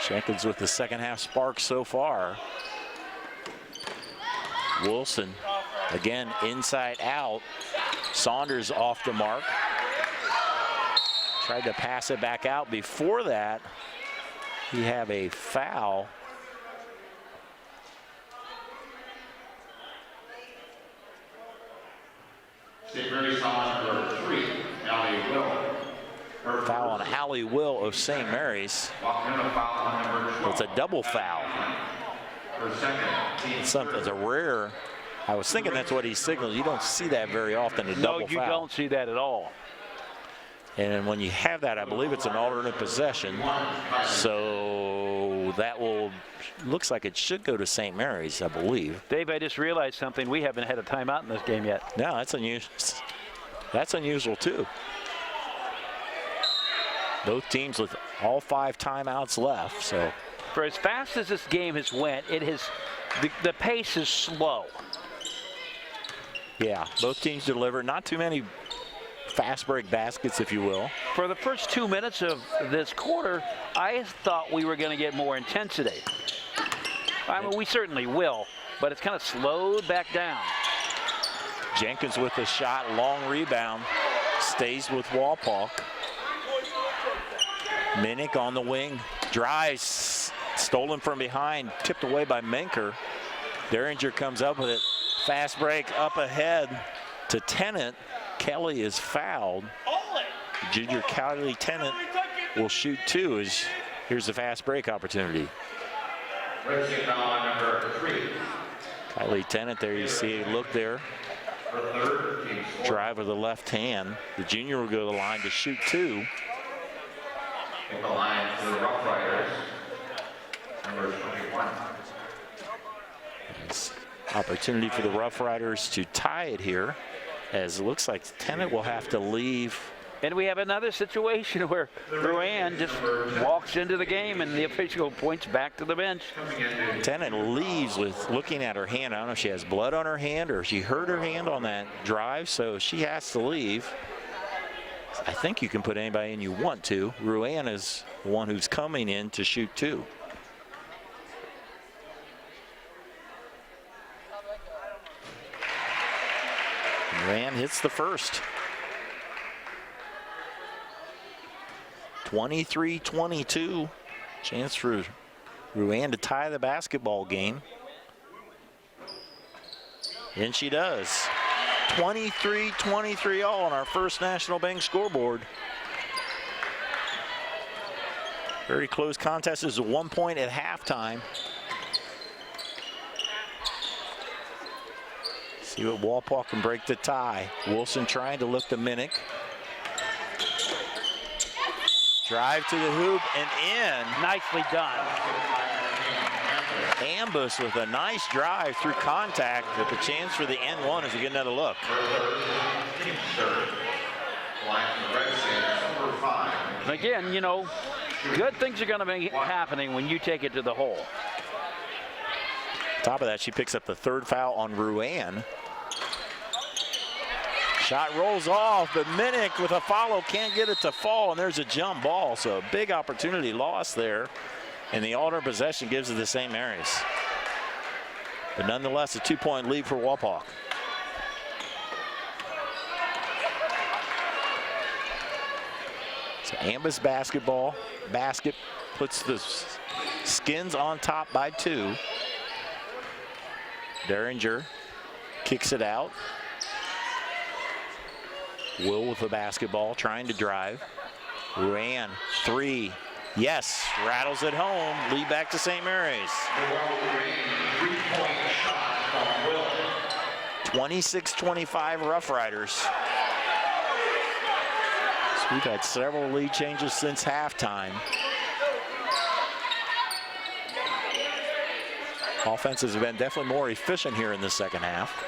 Jenkins with the second half spark so far. Wilson again inside out. Saunders off the mark. Tried to pass it back out. Before that, he had a foul. Foul on Allie Will of St. Mary's. It's a double foul. It's a rare. I was thinking that's what he signaled. You don't see that very often, a double foul. No, you don't see that at all. And when you have that, I believe it's an alternate possession. So that looks like it should go to St. Mary's, I believe. Dave, I just realized something. We haven't had a timeout in this game yet. No, that's unusual. That's unusual too. Both teams with all 5 timeouts left. So for as fast as this game has went, the pace is slow. Yeah, both teams deliver. Not too many fast break baskets, if you will. For the first 2 minutes of this quarter, I thought we were going to get more intensity. I mean, we certainly will, but it's kind of slowed back down. Jenkins with the shot, long rebound, stays with Wapak. Minnick on the wing, drives, stolen from behind, tipped away by Menker. Derringer comes up with it, fast break up ahead to Tennant. Kelly is fouled. Junior Kelly Tennant will shoot 2. Here's the fast break opportunity. Kylie Tennant there, you see a look there. Drive with the left hand. The junior will go to the line to shoot 2. The line for the Rough Riders, number 21. Opportunity for the Rough Riders to tie it here, as it looks like Tennant will have to leave. And we have another situation where Ruan just walks into the game and the official points back to the bench. Tennant leaves with looking at her hand. I don't know if she has blood on her hand or she hurt her hand on that drive, so she has to leave. I think you can put anybody in you want to. Ruan is the one who's coming in to shoot 2. Ruan hits the first. 23-22. Chance for Ruan to tie the basketball game. And she does. 23-23 all on our first National Bank scoreboard. Very close contest. Is 1 point at halftime. See what Wapak can break the tie. Wilson trying to look to Minnick. Drive to the hoop and in. Nicely done. Ambus with a nice drive through contact with the chance for the N1 as we get another look. And again, you know, good things are going to be happening when you take it to the hole. Top of that, she picks up the 3rd foul on Ruan. Shot rolls off, but Minnick with a follow can't get it to fall, and there's a jump ball. So a big opportunity lost there. And the alternate possession gives it to St. Mary's. But nonetheless, a 2-point lead for Wapak. So Ambus basket puts the Skins on top by 2. Derringer kicks it out. Will with the basketball, trying to drive. Ruan, 3. Yes, rattles it home. Lead back to St. Mary's. 26-25 Rough Riders. So we've had several lead changes since halftime. Offenses have been definitely more efficient here in the second half.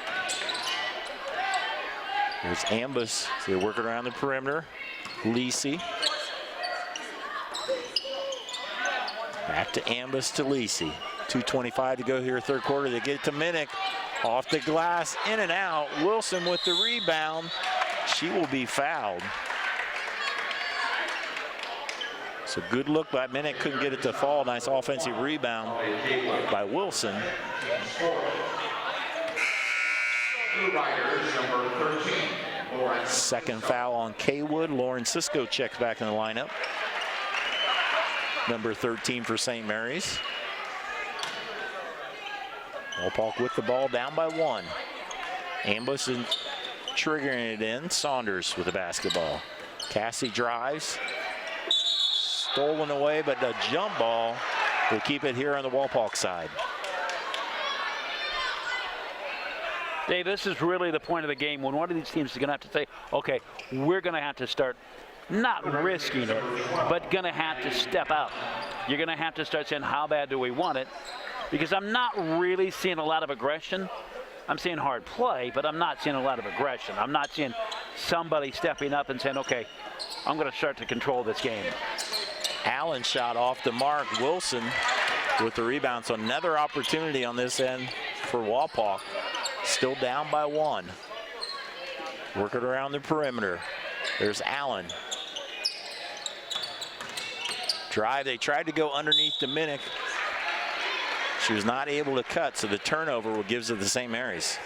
There's Ambus. So they're working around the perimeter. Lisi. Back to Ambus to Lisi. 2:25 to go here, third quarter. They get it to Minnick. Off the glass, in and out. Wilson with the rebound. She will be fouled. So good look by Minnick. Couldn't get it to fall. Nice offensive rebound by Wilson. Second foul on Kaywood. Lauren Cisco checks back in the lineup. Number 13 for St. Mary's. Walpolk with the ball, down by 1. Ambus is triggering it in. Saunders with the basketball. Cassie drives. Stolen away, but the jump ball will keep it here on the Walpolk side. Dave, this is really the point of the game when one of these teams is going to have to say, okay, we're going to have to start not risking it, but going to have to step out. You're going to have to start saying, how bad do we want it? Because I'm not really seeing a lot of aggression. I'm seeing hard play, but I'm not seeing a lot of aggression. I'm not seeing somebody stepping up and saying, okay, I'm going to start to control this game. Allen shot off the mark. Wilson with the rebound. So another opportunity on this end for Walpolk. Still down by 1. Working around the perimeter. There's Allen. Drive. They tried to go underneath the Minnick. She was not able to cut, so the turnover gives it to St. Mary's.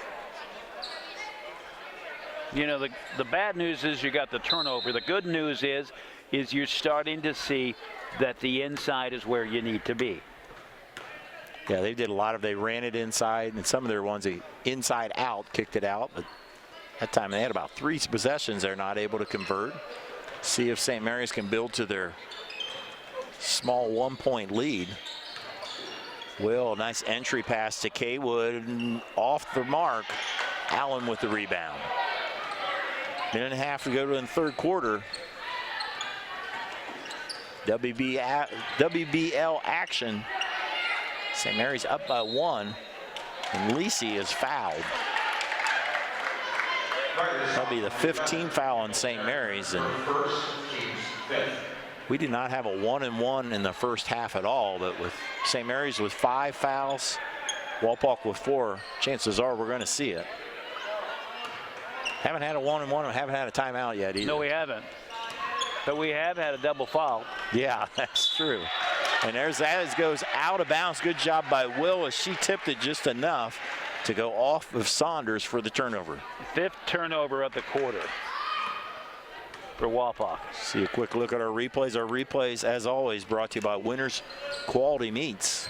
You know, the bad news is you got the turnover. The good news is you're starting to see that the inside is where you need to be. Yeah, they did a lot of, they ran it inside, and some of their ones, they inside out, kicked it out. But that time they had about 3 possessions they're not able to convert. See if St. Mary's can build to their small 1-point lead. Will, nice entry pass to Kaywood, off the mark. Allen with the rebound. Minute and a half to go to in the third quarter. WBL action. St. Mary's up by 1, and Lisi is fouled. That'll be the 15th foul on St. Mary's, and we did not have a 1-and-1 in the first half at all, but with St. Mary's with 5 fouls, Walpolk with 4, chances are we're going to see it. Haven't had a 1-and-1 and haven't had a timeout yet either. No, we haven't. But we have had a double foul. Yeah, that's true. And there's that, as goes out of bounds. Good job by Will as she tipped it just enough to go off of Saunders for the turnover. 5th turnover of the quarter for Walpolk. See a quick look at our replays. Our replays, as always, brought to you by Winners Quality Meats.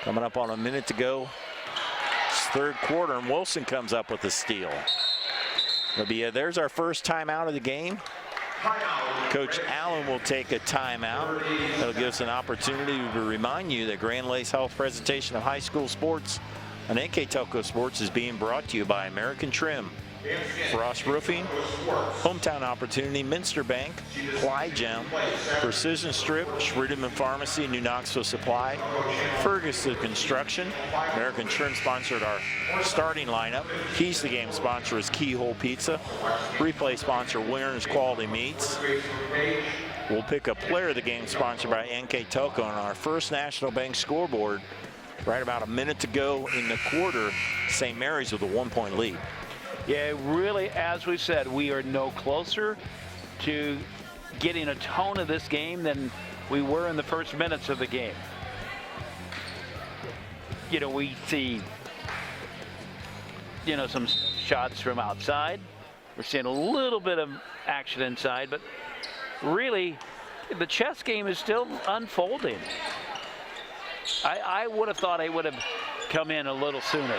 Coming up on a minute to go. It's third quarter, and Wilson comes up with a steal. There's our first timeout of the game. Coach Allen will take a timeout. That'll give us an opportunity to remind you that Grand Lakes Health presentation of high school sports on NKTelco Sports is being brought to you by American Trim, Frost Roofing, Hometown Opportunity, Minster Bank, Plygem, Precision Strip, Schrudeman Pharmacy, New Knoxville Supply, Ferguson Construction. American Trim sponsored our starting lineup. Keys to the game sponsor is Keyhole Pizza. Replay sponsor Winners Quality Meats. We'll pick a player of the game sponsored by NKTelco on our First National Bank scoreboard. Right about a minute to go in the quarter. St. Mary's with a 1-point lead. Yeah, really, as we said, we are no closer to getting a tone of this game than we were in the first minutes of the game. You know, we see, you know, some shots from outside. We're seeing a little bit of action inside, but really, the chess game is still unfolding. I would have thought I would have come in a little sooner.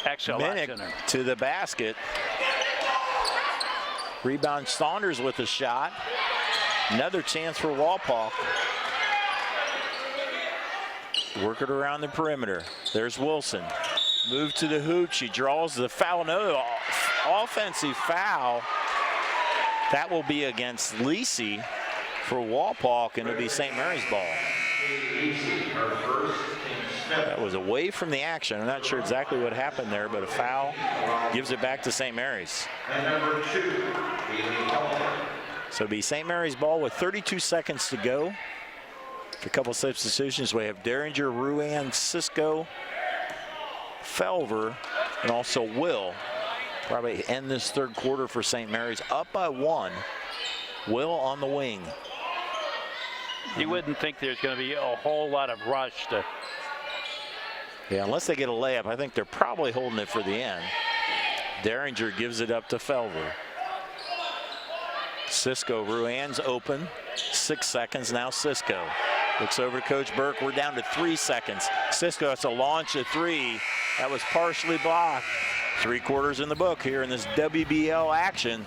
Actually, Minnick to the basket. Rebound, Saunders with a shot. Another chance for Wapak. Work it around the perimeter. There's Wilson. Move to the hoop. She draws the foul. No, offensive foul. That will be against Lisi for Wapak, and it'll be St. Mary's ball. That was away from the action. I'm not sure exactly what happened there, but a foul gives it back to St. Mary's. So it'll be St. Mary's ball with 32 seconds to go. A couple substitutions. We have Derringer, Ruan, Cisco, Felver, and also Will. Probably end this third quarter for St. Mary's. Up by 1. Will on the wing. You wouldn't think there's going to be a whole lot of rush to. Yeah, unless they get a layup, I think they're probably holding it for the end. Derringer gives it up to Felver. Cisco, Ruan's open. 6 seconds now, Cisco. Looks over to Coach Burke. We're down to 3 seconds. Cisco has to launch a 3. That was partially blocked. 3 quarters in the book here in this WBL action.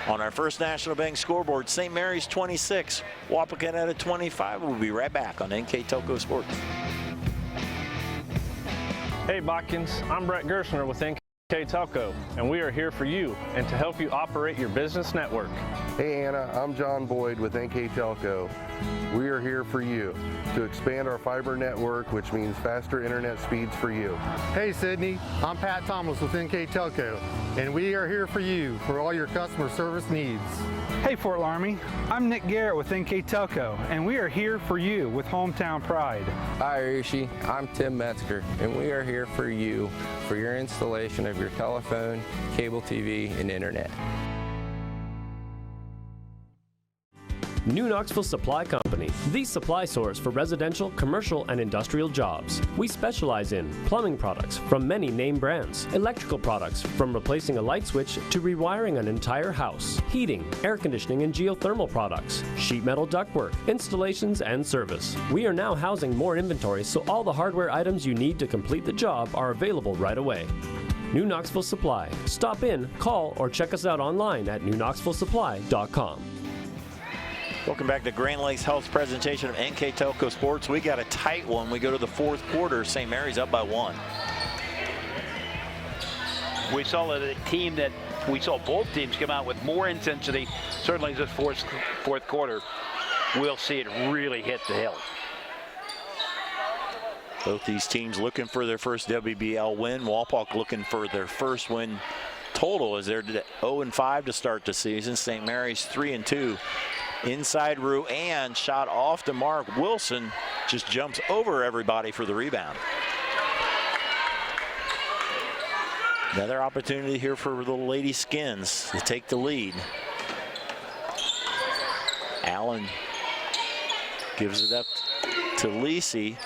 On our First National Bank scoreboard, St. Mary's 26, Wapakoneta 25. We'll be right back on NKTelco Sports. Hey Botkins, I'm Brett Gershner with NKTelco, and we are here for you and to help you operate your business network. Hey Anna, I'm John Boyd with NKTelco. We are here for you to expand our fiber network, which means faster internet speeds for you. Hey Sydney, I'm Pat Thomas with NKTelco, and we are here for you for all your customer service needs. Hey Fort Laramie, I'm Nick Garrett with NKTelco, and we are here for you with Hometown Pride. Hi Rishi, I'm Tim Metzger, and we are here for you for your installation of your telephone, cable TV, and internet. New Knoxville Supply Company, the supply source for residential, commercial, and industrial jobs. We specialize in plumbing products from many name brands, electrical products from replacing a light switch to rewiring an entire house, heating, air conditioning, and geothermal products, sheet metal ductwork, installations, and service. We are now housing more inventory, so all the hardware items you need to complete the job are available right away. New Knoxville Supply. Stop in, call, or check us out online at newknoxvillesupply.com. Welcome back to Grand Lakes Health's presentation of NKTelco Sports. We got a tight one. We go to the fourth quarter. St. Mary's up by 1. We saw a team that we saw both teams come out with more intensity. Certainly this fourth quarter, we'll see it really hit the hill. Both these teams looking for their first WBL win. Wapak looking for their first win total as they're 0-5 to start the season. St. Mary's 3-2. Inside Ruan, shot off to Mark. Wilson just jumps over everybody for the rebound. Another opportunity here for the Lady Skins to take the lead. Allen gives it up to Lisi.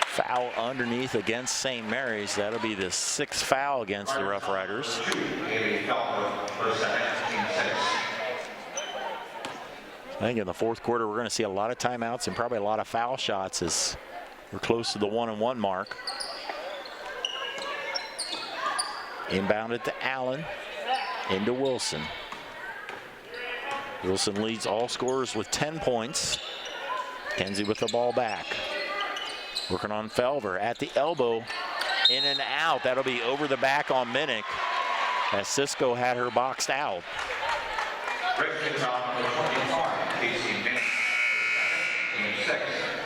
Foul underneath against St. Mary's. That'll be the 6th foul against the Rough Riders. I think in the fourth quarter, we're going to see a lot of timeouts and probably a lot of foul shots as we're close to the 1-and-1 mark. Inbounded to Allen, into Wilson. Wilson leads all scorers with 10 points. Kenzie with the ball back. Working on Felver at the elbow, in and out. That'll be over the back on Minnick as Cisco had her boxed out.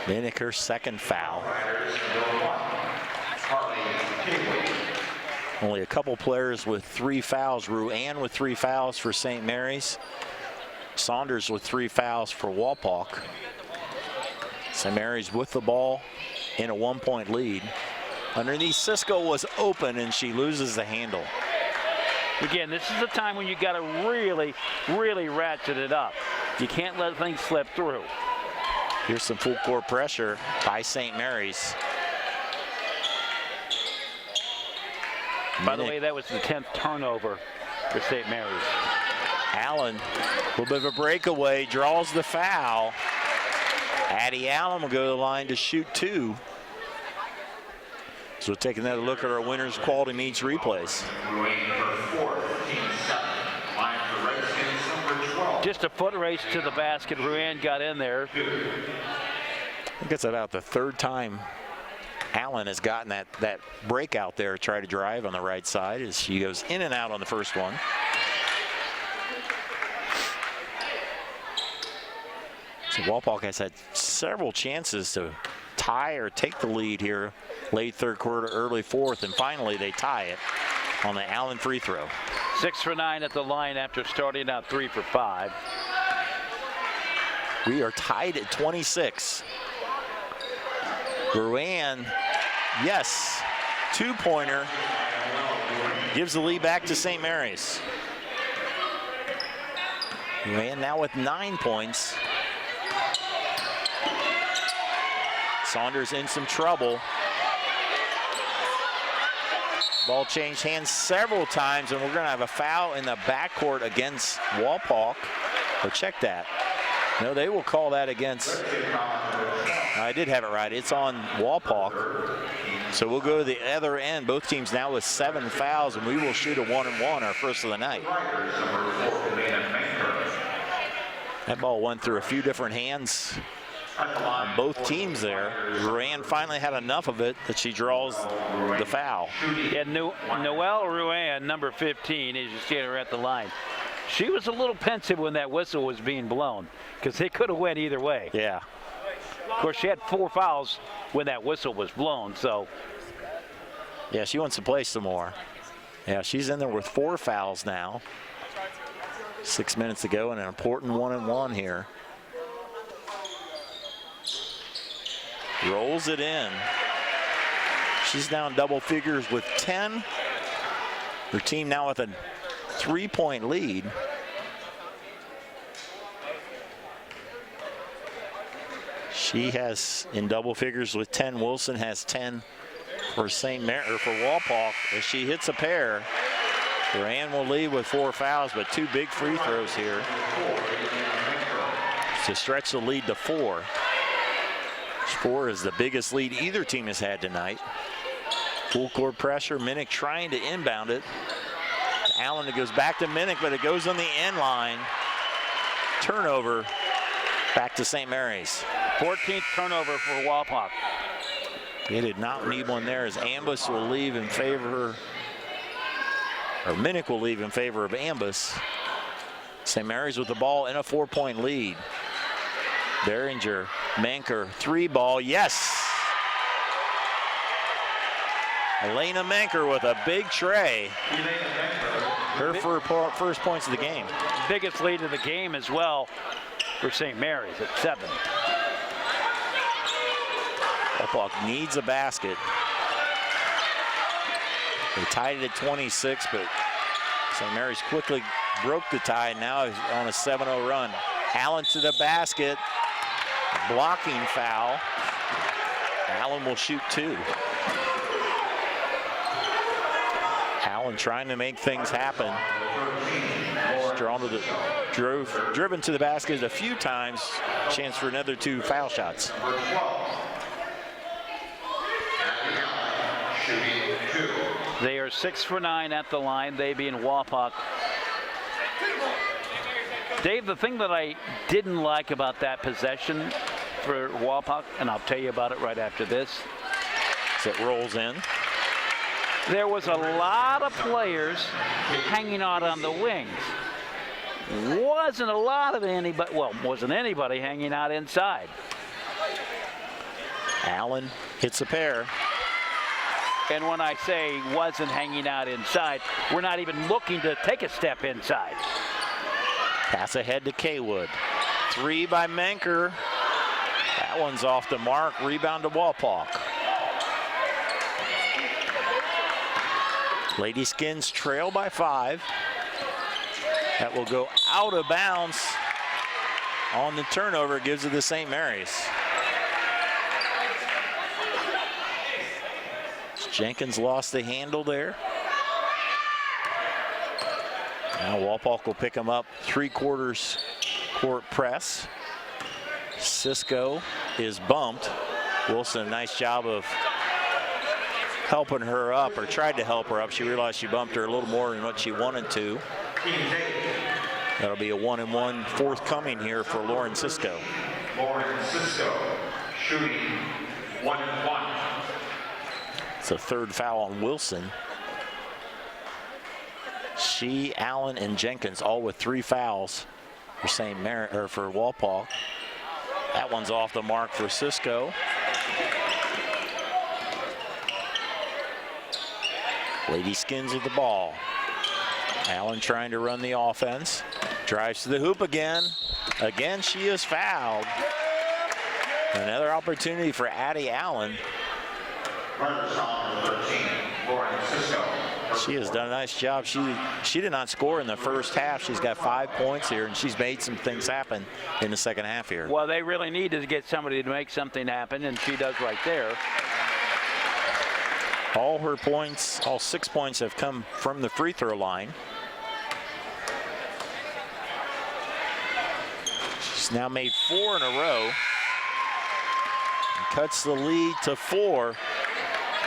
Minnick, her 2nd foul. Only a couple players with 3 fouls. Ruan with 3 fouls for St. Mary's. Saunders with 3 fouls for Wapak. St. Mary's with the ball in a 1-point lead. Underneath, Cisco was open and she loses the handle. Again, this is the time when you got to really, really ratchet it up. You can't let things slip through. Here's some full court pressure by St. Mary's. By the way, that was the 10th turnover for St. Mary's. Allen, a little bit of a breakaway, draws the foul. Addie Allen will go to the line to shoot 2. So taking another look at our winners quality meets replays. Just a foot race to the basket. Ruan got in there. I think it's about the third time Allen has gotten that breakout there, try to drive on the right side as she goes in and out on the first one. So Wapak has had several chances to tie or take the lead here late third quarter, early fourth, and finally they tie it on the Allen free throw. 6 for 9 at the line after starting out 3 for 5. We are tied at 26. Ruan, yes, two-pointer, gives the lead back to St. Mary's. Ruan now with 9 points. Saunders in some trouble. Ball changed hands several times, and we're going to have a foul in the backcourt against Wapak. Or check that. No, they will call that against. I did have it right. It's on Wapak. So we'll go to the other end. Both teams now with 7 fouls, and we will shoot a 1-and-1, our first of the night. That ball went through a few different hands on both teams there. Ruan finally had enough of it that she draws the foul. Yeah, Noelle Ruan, number 15, as you see her at the line. She was a little pensive when that whistle was being blown because they could have went either way. Yeah. Of course, she had 4 fouls when that whistle was blown, so. Yeah, she wants to play some more. Yeah, she's in there with 4 fouls now. 6 minutes to go and an important 1-and-1 here. Rolls it in. She's now in double figures with 10. Her team now with a 3-point lead. She has in double figures with 10. Wilson has 10 for St. Mary, or for Wapak. As she hits a pair, Ruan will lead with 4 fouls, but 2 big free throws here to stretch the lead to 4. 4 is the biggest lead either team has had tonight. Full court pressure. Minnick trying to inbound it. Allen, it goes back to Minnick, but it goes on the end line. Turnover back to St. Mary's. 14th turnover for Wapak. They did not need one there as Ambus will leave in favor, or Minnick will leave in favor of Ambus. St. Mary's with the ball in a 4-point lead. Behringer, Manker, 3-ball, yes! Elena Manker with a big tray. Her first points of the game. Biggest lead of the game as well for St. Mary's at 7. Wapak needs a basket. They tied it at 26, but St. Mary's quickly broke the tie. Now is on a 7-0 run. Allen to the basket. Blocking foul. Allen will shoot 2. Allen trying to make things happen. Driven to the basket a few times. Chance for another 2 foul shots. They are 6 for 9 at the line, they being Wapak. Dave, the thing that I didn't like about that possession for Wapak, and I'll tell you about it right after this. So it rolls in. There was a lot of players hanging out on the wings. Wasn't anybody hanging out inside. Allen hits a pair. And when I say wasn't hanging out inside, we're not even looking to take a step inside. Pass ahead to Kaywood. 3 by Manker. That one's off the mark. Rebound to Wapak. Lady Skins trail by 5. That will go out of bounds on the turnover. Gives it to St. Mary's. Jenkins lost the handle there. Now Wapak will pick him up. 3/4 court press. Cisco is bumped. Wilson, a nice job of helping her up, or tried to help her up. She realized she bumped her a little more than what she wanted to. That'll be a 1-and-1 forthcoming here for Lauren Cisco. Lauren Cisco shooting 1-and-1. It's a third foul on Wilson. She, Allen, and Jenkins all with 3 fouls for for Wapak. That one's off the mark for Cisco. Lady Skins with the ball. Allen trying to run the offense. Drives to the hoop again. Again, she is fouled. Another opportunity for Addie Allen. She has done a nice job. She did not score in the first half. She's got 5 points here, and she's made some things happen in the second half here. Well, they really need to get somebody to make something happen, and she does right there. All her points, all 6 points have come from the free throw line. She's now made 4 in a row. And cuts the lead to 4.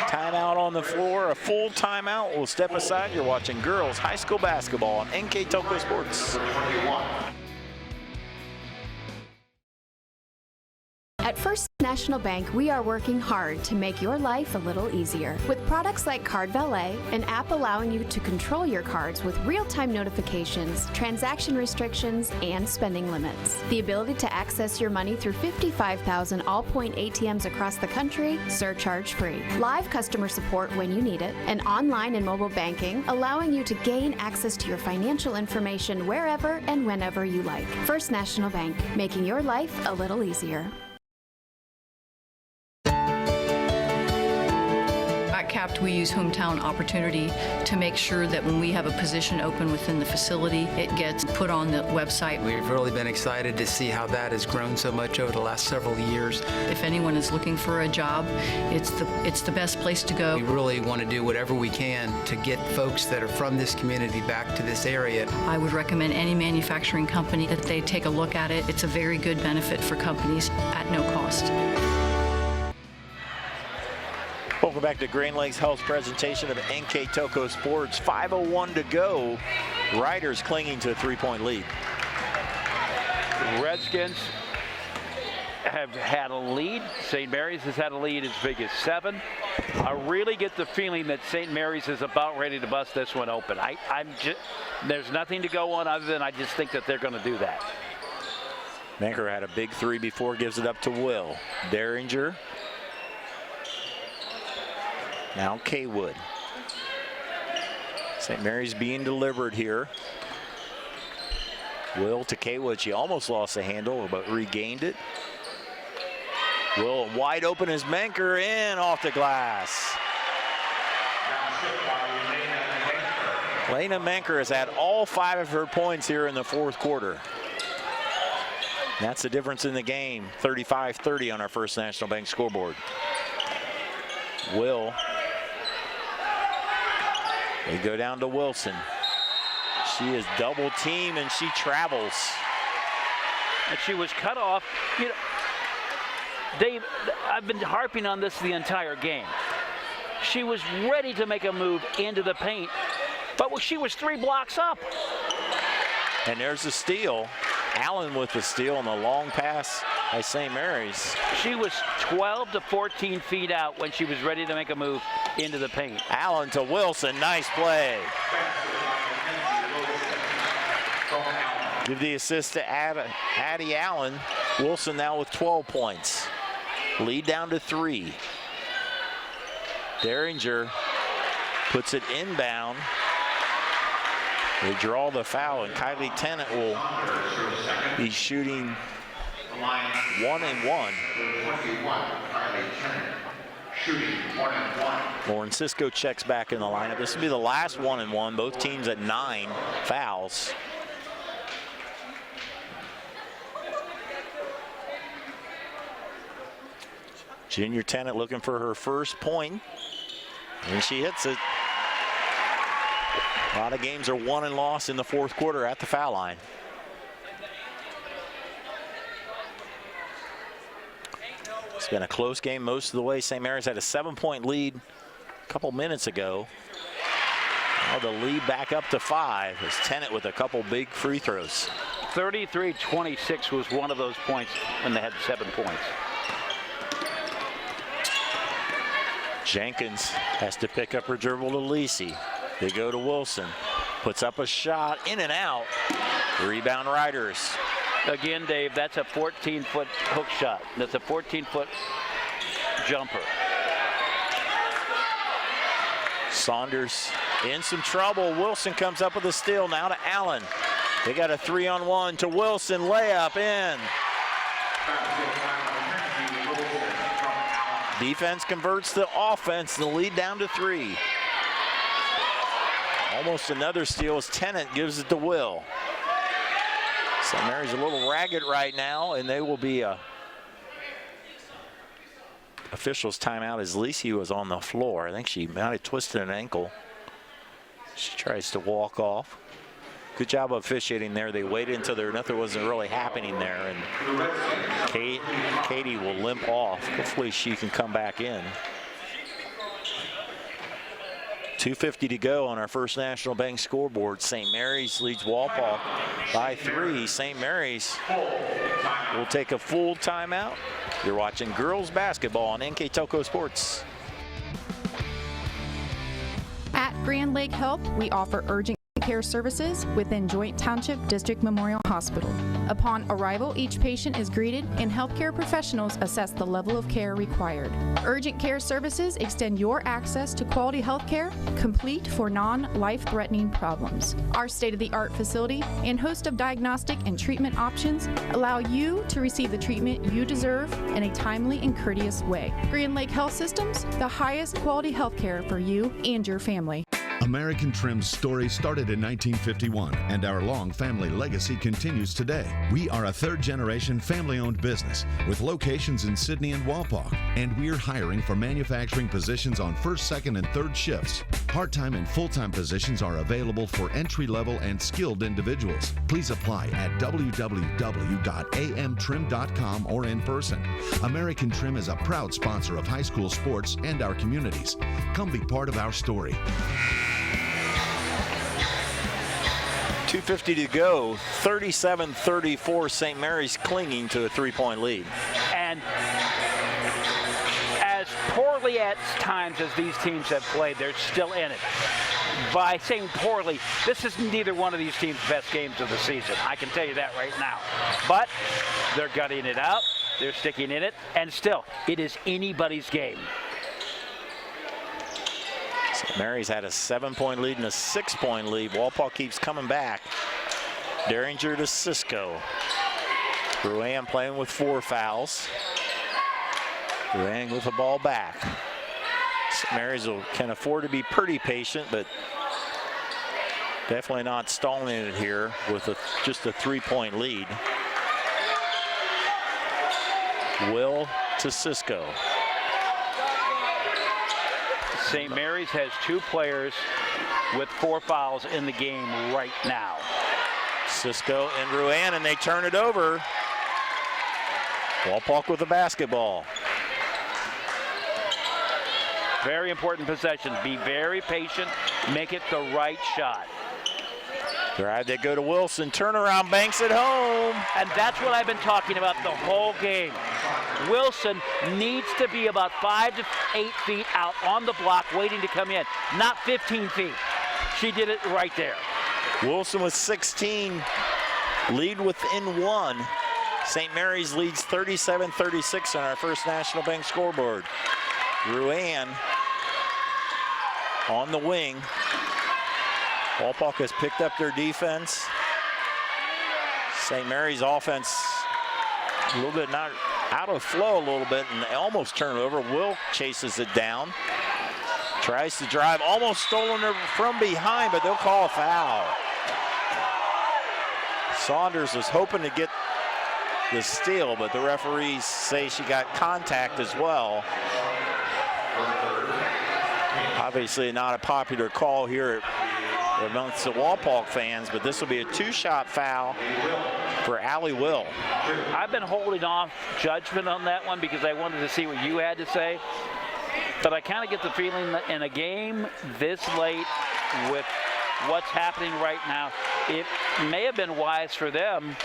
Timeout on the floor, a full timeout. We'll step aside. You're watching girls high school basketball on NKTelco Sports. At First National Bank, we are working hard to make your life a little easier. With products like Card Valet, an app allowing you to control your cards with real-time notifications, transaction restrictions, and spending limits. The ability to access your money through 55,000 all-point ATMs across the country, surcharge-free. Live customer support when you need it, and online and mobile banking, allowing you to gain access to your financial information wherever and whenever you like. First National Bank, making your life a little easier. At CAPT, we use Hometown Opportunity to make sure that when we have a position open within the facility, it gets put on the website. We've really been excited to see how that has grown so much over the last several years. If anyone is looking for a job, it's the best place to go. We really want to do whatever we can to get folks that are from this community back to this area. I would recommend any manufacturing company that they take a look at it. It's a very good benefit for companies at no cost. Welcome back to Grand Lakes Health's presentation of NKTelco Sports. 5:01 to go. Riders clinging to a 3-point lead. Redskins have had a lead. St. Mary's has had a lead as big as 7. I really get the feeling that St. Mary's is about ready to bust this one open. There's nothing to go on other than I just think that they're going to do that. Manker had a big 3 before, gives it up to Will. Derringer. Now Kaywood. St. Mary's being delivered here. Will to Kaywood. She almost lost the handle, but regained it. Will wide open as Manker in off the glass. Lena Manker has had all 5 of her points here in the fourth quarter. That's the difference in the game. 35-30 on our First National Bank scoreboard. Will. They go down to Wilson. She is double teamed and she travels. And she was cut off. You know, Dave, I've been harping on this the entire game. She was ready to make a move into the paint, but she was 3 blocks up. And there's the steal. Allen with the steal on the long pass by St. Mary's. She was 12 to 14 feet out when she was ready to make a move into the paint. Allen to Wilson, nice play. Give the assist to Addie Allen. Wilson now with 12 points. Lead down to 3. Derringer puts it inbound. They draw the foul, and Kylie Tennant will be shooting 1-and-1. Lauren Cisco checks back in the lineup. This will be the last 1-and-1. Both teams at 9 fouls. Junior Tennant looking for her first point, and she hits it. A lot of games are won and lost in the fourth quarter at the foul line. It's been a close game most of the way. St. Mary's had a 7-point lead a couple minutes ago. Now the lead back up to 5 as Tennant with a couple big free throws. 33-26 was one of those points when they had 7 points. Jenkins has to pick up her dribble to Lisi. They go to Wilson. Puts up a shot, in and out. Rebound Riders. Again, Dave, that's a 14-foot hook shot. That's a 14-foot jumper. Saunders in some trouble. Wilson comes up with a steal. Now to Allen. They got a 3-on-1 to Wilson. Layup in. Defense converts the offense. The lead down to 3. Almost another steal as Tennant gives it to Will. St. Mary's a little ragged right now, and they will be a officials timeout as Lisi was on the floor. I think she might have twisted an ankle. She tries to walk off. Good job of officiating there. They waited until nothing wasn't really happening there, and Katie will limp off. Hopefully she can come back in. 2:50 to go on our First National Bank scoreboard. St. Mary's leads Walpole by 3. St. Mary's will take a full timeout. You're watching girls basketball on NKTelco Sports. At Grand Lake Health, we offer urgent care services within Joint Township District Memorial Hospital. Upon arrival, each patient is greeted and healthcare professionals assess the level of care required. Urgent care services extend your access to quality health care, complete for non-life-threatening problems. Our state-of-the-art facility and host of diagnostic and treatment options allow you to receive the treatment you deserve in a timely and courteous way. Grand Lake Health Systems, the highest quality health care for you and your family. American Trim's story started in 1951, and our long family legacy continues today. We are a third-generation family-owned business with locations in Sydney and Wapak, and we're hiring for manufacturing positions on first, second, and third shifts. Part-time and full-time positions are available for entry-level and skilled individuals. Please apply at www.amtrim.com or in person. American Trim is a proud sponsor of high school sports and our communities. Come be part of our story. 2:50 to go, 37-34, St. Mary's clinging to a 3-point lead. And as poorly at times as these teams have played, they're still in it. By saying poorly, this is neither one of these teams' best games of the season. I can tell you that right now. But they're gutting it out, they're sticking in it, and still, it is anybody's game. St. Mary's had a 7-point lead and a 6-point lead. Walpole keeps coming back. Derringer to Cisco. Ruan playing with 4 fouls. Ruan with the ball back. St. Mary's can afford to be pretty patient, but definitely not stalling it here with just a 3-point lead. Will to Cisco. St. Mary's has 2 players with 4 fouls in the game right now. Cisco and Ruan, and they turn it over. Walpole with the basketball. Very important possession. Be very patient. Make it the right shot. Drive, they go to Wilson. Turnaround, banks it home. And that's what I've been talking about the whole game. Wilson needs to be about 5 to 8 feet out on the block waiting to come in, not 15 feet. She did it right there. Wilson with 16, lead within 1. St. Mary's leads 37-36 on our First National Bank scoreboard. Ruan on the wing. Walpole has picked up their defense. St. Mary's offense a little bit not out of flow a little bit and almost turned over. Will chases it down. Tries to drive, almost stolen her from behind, but they'll call a foul. Saunders was hoping to get the steal, but the referees say she got contact as well. Obviously not a popular call here amongst the Walpole fans, but this will be a 2-shot foul for Allie Will. I've been holding off judgment on that one because I wanted to see what you had to say. But I kind of get the feeling that in a game this late with what's happening right now, it may have been wise for them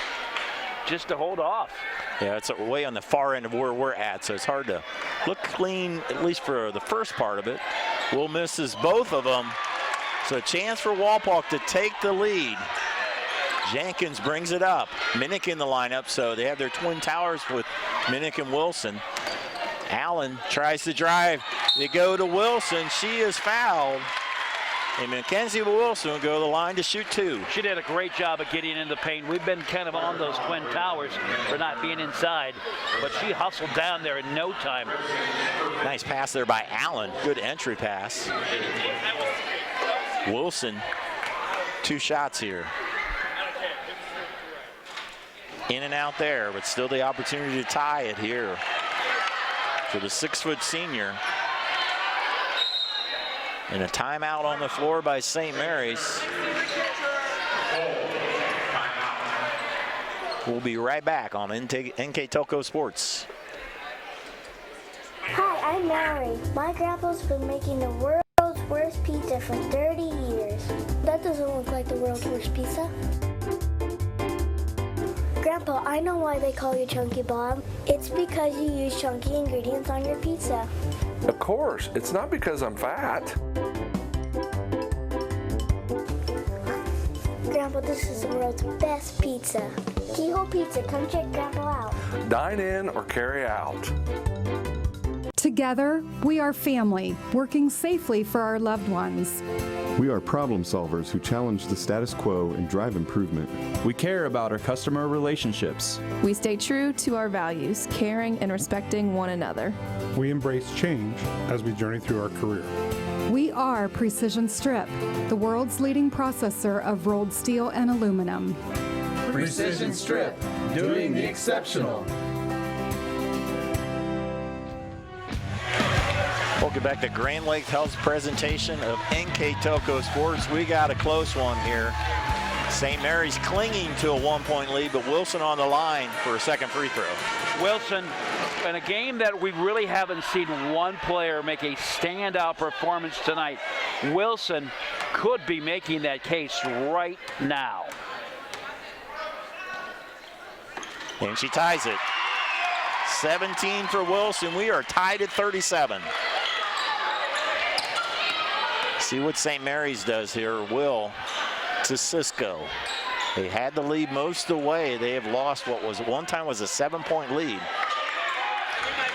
just to hold off. Yeah, it's way on the far end of where we're at, so it's hard to look clean, at least for the first part of it. Will misses both of them. So a chance for Wapak to take the lead. Jenkins brings it up. Minnick in the lineup, so they have their twin towers with Minnick and Wilson. Allen tries to drive. They go to Wilson. She is fouled. And Mackenzie Wilson will go to the line to shoot two. She did a great job of getting in the paint. We've been kind of on those twin towers for not being inside, but she hustled down there in no time. Nice pass there by Allen. Good entry pass. Wilson, 2 shots here. In and out there, but still the opportunity to tie it here for the 6-foot senior. And a timeout on the floor by St. Mary's. We'll be right back on NKTelco Sports. Hi, I'm Mallory. My grandpa's been making the world's worst pizza for 30 years. That doesn't look like the world's worst pizza. Grandpa, I know why they call you Chunky Bob. It's because you use chunky ingredients on your pizza. Of course, it's not because I'm fat. Grandpa, this is the world's best pizza. Keyhole Pizza, come check Grandpa out. Dine in or carry out. Together, we are family, working safely for our loved ones. We are problem solvers who challenge the status quo and drive improvement. We care about our customer relationships. We stay true to our values, caring and respecting one another. We embrace change as we journey through our career. We are Precision Strip, the world's leading processor of rolled steel and aluminum. Precision Strip, doing the exceptional. Welcome back to Grand Lake Health's presentation of NKTelco Sports. We got a close one here. St. Mary's clinging to a 1-point lead, but Wilson on the line for a second free throw. Wilson, in a game that we really haven't seen one player make a standout performance tonight, Wilson could be making that case right now. And she ties it. 17 for Wilson. We are tied at 37. See what St. Mary's does here. Will to Cisco. They had the lead most of the way. They have lost what was one time was a 7-point lead.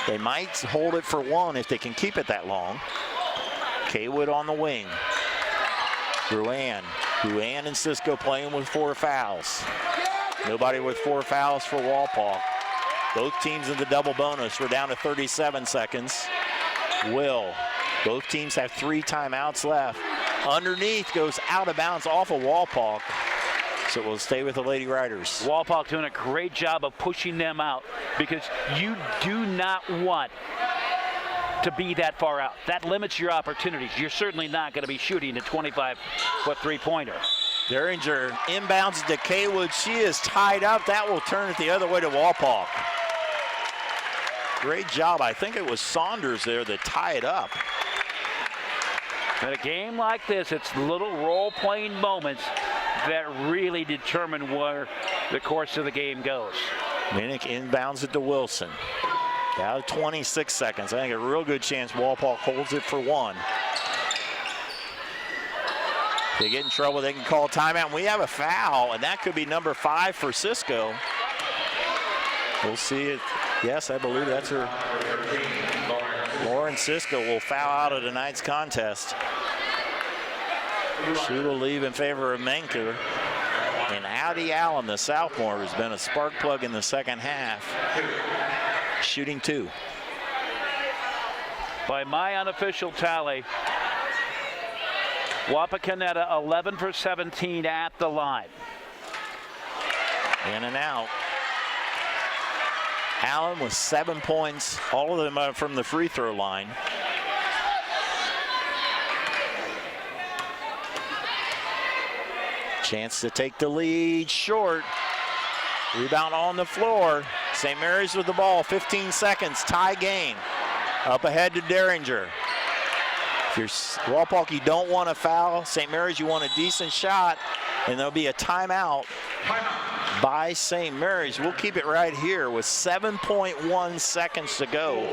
They might hold it for one if they can keep it that long. Kaywood on the wing. Ruan and Cisco playing with 4 fouls. Nobody with 4 fouls for Wapak. Both teams in the double bonus. We're down to 37 seconds. Both teams have 3 timeouts left. Underneath goes out of bounds off of Wapak. So we'll stay with the Lady Riders. Wapak doing a great job of pushing them out because you do not want to be that far out. That limits your opportunities. You're certainly not going to be shooting a 25-foot three-pointer. Derringer inbounds to Kaywood. She is tied up. That will turn it the other way to Wapak. Great job. I think it was Saunders there that tied it up. In a game like this, it's little role-playing moments that really determine where the course of the game goes. Minnick inbounds it to Wilson. Down to 26 seconds. I think a real good chance Wapak holds it for one. If they get in trouble, they can call timeout. We have a foul, and that could be number 5 for Cisco. We'll see it. Yes, I believe that's her. Lauren Cisco will foul out of tonight's contest. She will leave in favor of Menker. And Addie Allen, the sophomore, has been a spark plug in the second half. Shooting 2. By my unofficial tally, Wapakoneta 11 for 17 at the line. In and out. Allen with 7 points, all of them from the free throw line. Chance to take the lead, short. Rebound on the floor. St. Mary's with the ball, 15 seconds, tie game. Up ahead to Derringer. If you're Walpock, you don't want to foul. St. Mary's, you want a decent shot, and there'll be a timeout by St. Mary's. We'll keep it right here with 7.1 seconds to go.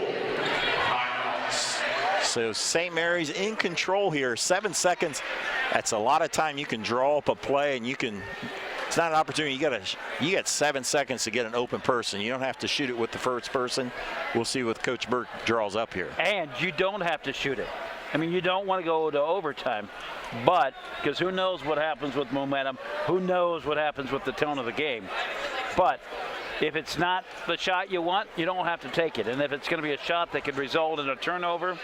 So St. Mary's in control here. 7 seconds. That's a lot of time. You can draw up a play, and you can. It's not an opportunity. You got 7 seconds to get an open person. You don't have to shoot it with the first person. We'll see what Coach Burke draws up here. And you don't have to shoot it. I mean, you don't want to go to overtime, but because who knows what happens with momentum, who knows what happens with the tone of the game. But if it's not the shot you want, you don't have to take it. And if it's going to be a shot that could result in a turnover,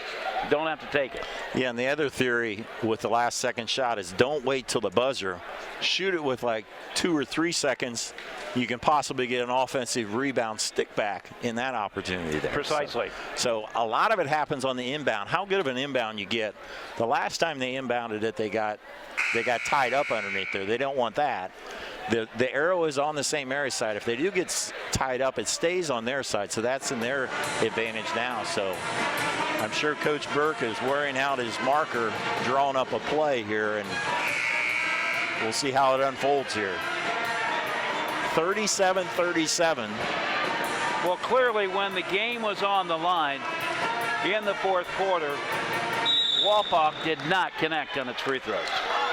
you don't have to take it. Yeah, and the other theory with the last second shot is don't wait till the buzzer. Shoot it with like 2 or 3 seconds. You can possibly get an offensive rebound stick back in that opportunity there. Precisely. So a lot of it happens on the inbound. How good of an inbound you get. The last time they inbounded it, they got tied up underneath there. They don't want that. The arrow is on the St. Mary's side. If they do get tied up, it stays on their side. So that's in their advantage now. So I'm sure Coach Burke is wearing out his marker, drawing up a play here, and we'll see how it unfolds here. 37-37. Well, clearly when the game was on the line in the fourth quarter, Wapakoneta did not connect on its free throws.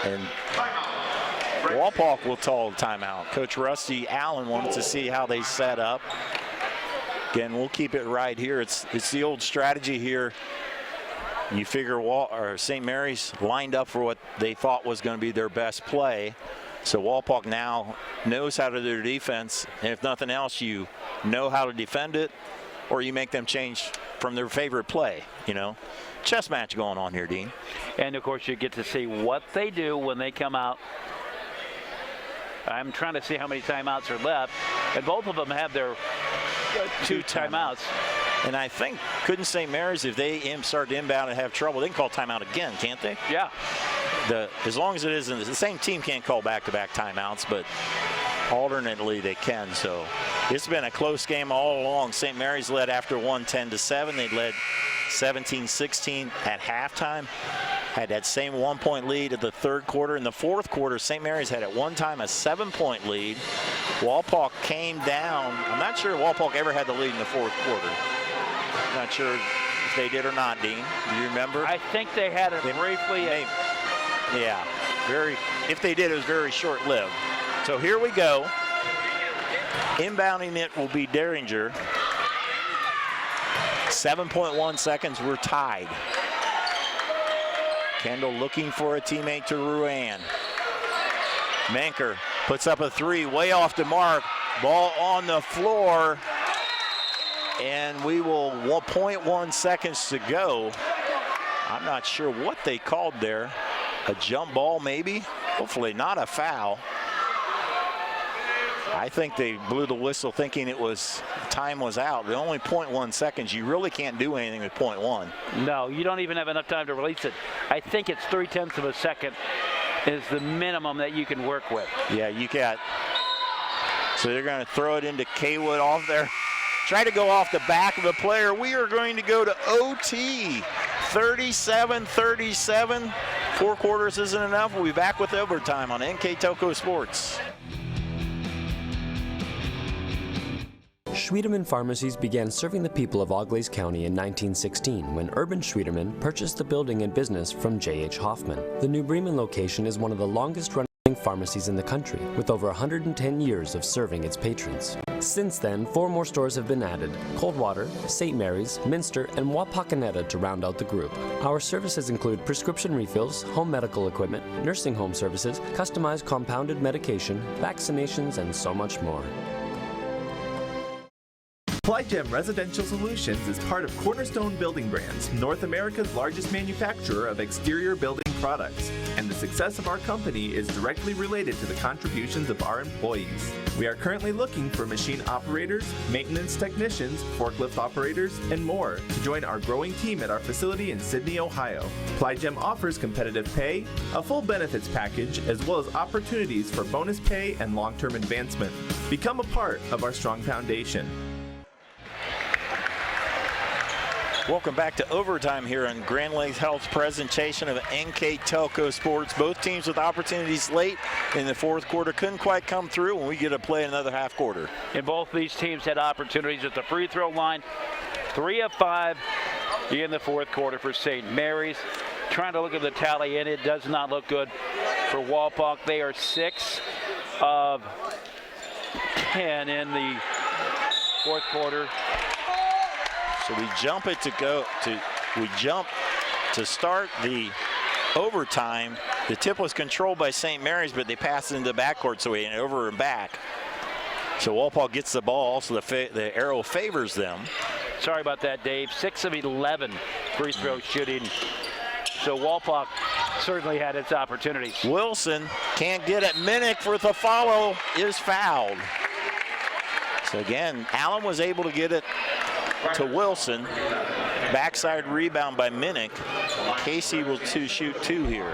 And Wapakoneta will call timeout. Coach Rusty Allen wanted to see how they set up. Again, we'll keep it right here. It's the old strategy here. You figure St. Mary's lined up for what they thought was going to be their best play. So Wapakoneta now knows how to do their defense, and if nothing else, you know how to defend it, or you make them change from their favorite play, you know. Chess match going on here, Dean. And, of course, you get to see what they do when they come out. I'm trying to see how many timeouts are left, and both of them have their 2 timeouts. And I think, couldn't St. Mary's, if they start to inbound and have trouble, they can call timeout again, can't they? Yeah. As long as it isn't, the same team can't call back-to-back timeouts, but alternately they can. So it's been a close game all along. St. Mary's led after one, 10-7. They led 17-16 at halftime. Had that same 1-point lead at the third quarter. In the fourth quarter, St. Mary's had at one time a 7-point lead. Wapakoneta came down. I'm not sure Wapakoneta ever had the lead in the fourth quarter. Not sure if they did or not, Dean. Do you remember? I think they had it briefly. Yeah, if they did, it was very short-lived. So here we go. Inbounding it will be Derringer. 7.1 seconds, we're tied. Kendall looking for a teammate to Ruan. Manker puts up a 3, way off the mark. Ball on the floor. And we will 1.1 seconds to go. I'm not sure what they called there. A jump ball, maybe? Hopefully not a foul. I think they blew the whistle thinking time was out. The only 0.1 seconds, you really can't do anything with 0.1. No, you don't even have enough time to release it. I think it's 0.3 of a second is the minimum that you can work with. Yeah, you got. So they're going to throw it into Kaywood off there. Try to go off the back of a player. We are going to go to OT. 37-37. 4 quarters isn't enough. We'll be back with overtime on NKTelco Sports. Schwiedemann Pharmacies began serving the people of Auglaize County in 1916 when Urban Schwiedemann purchased the building and business from J.H. Hoffman. The New Bremen location is one of the longest-running pharmacies in the country, with over 110 years of serving its patrons. Since then, 4 more stores have been added: Coldwater, St. Mary's, Minster, and Wapakoneta to round out the group. Our services include prescription refills, home medical equipment, nursing home services, customized compounded medication, vaccinations, and so much more. Plygem Residential Solutions is part of Cornerstone Building Brands, North America's largest manufacturer of exterior building products, and the success of our company is directly related to the contributions of our employees. We are currently looking for machine operators, maintenance technicians, forklift operators, and more to join our growing team at our facility in Sydney, Ohio. Plygem offers competitive pay, a full benefits package, as well as opportunities for bonus pay and long-term advancement. Become a part of our strong foundation. Welcome back to overtime here on Grand Lakes Health's presentation of NKTelco Sports. Both teams with opportunities late in the fourth quarter couldn't quite come through when we get to play another half quarter. And both these teams had opportunities at the free throw line. 3 of 5 in the fourth quarter for St. Mary's. Trying to look at the tally, and it does not look good for Wapak. They are 6 of 10 in the fourth quarter. So we jump to start the overtime. The tip was controlled by St. Mary's, but they passed it into the backcourt, so we went over and back. So Wapak gets the ball, so the arrow favors them. Sorry about that, Dave. 6 of 11 free throw shooting. So Wapak certainly had its opportunities. Wilson can't get it. Minnick with a follow is fouled. So again, Allen was able to get it to Wilson. Backside rebound by Minnick. Casey will shoot 2 here.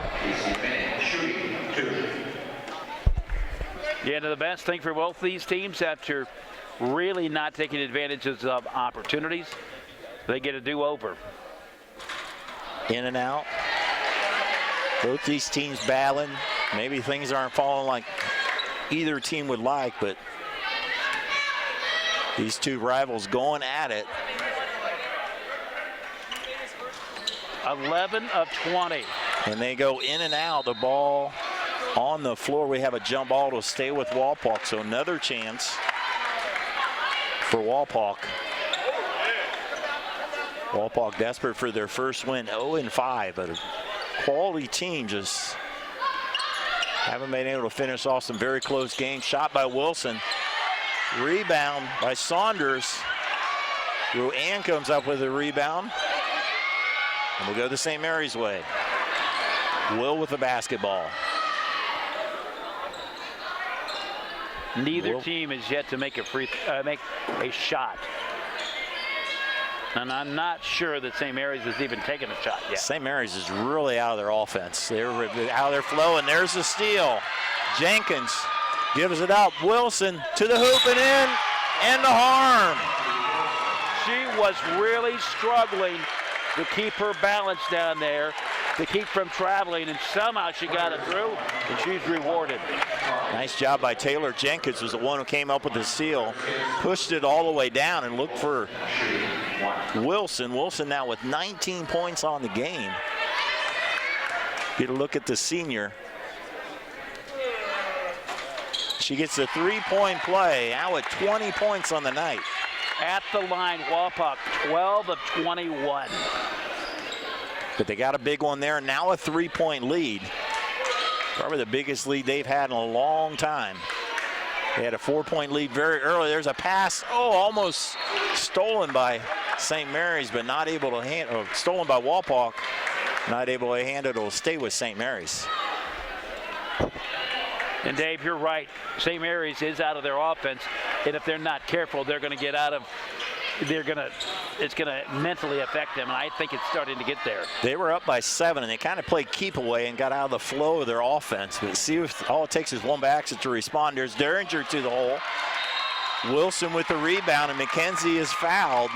Yeah, and the best thing for both these teams, after really not taking advantages of opportunities, they get a do-over. In and out. Both these teams battling. Maybe things aren't falling like either team would like, but these two rivals going at it. 11 of 20. And they go in and out. The ball on the floor. We have a jump ball to stay with Wapak. So another chance for Wapak. Wapak desperate for their first win, 0-5, but a quality team just haven't been able to finish off some very close games. Shot by Wilson. Rebound by Saunders. Ruan comes up with a rebound. And we'll go the St. Mary's way. Will with the basketball. Neither team has yet to make a shot. And I'm not sure that St. Mary's has even taken a shot yet. St. Mary's is really out of their offense. They're out of their flow, and there's the steal. Jenkins gives it up. Wilson to the hoop and in, and the harm. She was really struggling to keep her balance down there, to keep from traveling, and somehow she got it through, and she's rewarded. Nice job by Taylor. Jenkins was the one who came up with the steal, pushed it all the way down and looked for Wilson. Wilson now with 19 points on the game. Get a look at the senior. She gets a 3-point play, now with 20 points on the night. At the line, Wapak, 12 of 21. But they got a big one there, now a 3-point lead. Probably the biggest lead they've had in a long time. They had a 4-point lead very early. There's a pass, almost stolen by St. Mary's, but not able to handle, stolen by Wapak, not able to handle it. It'll stay with St. Mary's. And Dave, you're right. St. Mary's is out of their offense, and if they're not careful, they're going to get out of. It's going to mentally affect them, and I think it's starting to get there. They were up by 7, and they kind of played keep away and got out of the flow of their offense. But see, if all it takes is one by accident to respond. There's Derringer to the hole. Wilson with the rebound, and McKenzie is fouled.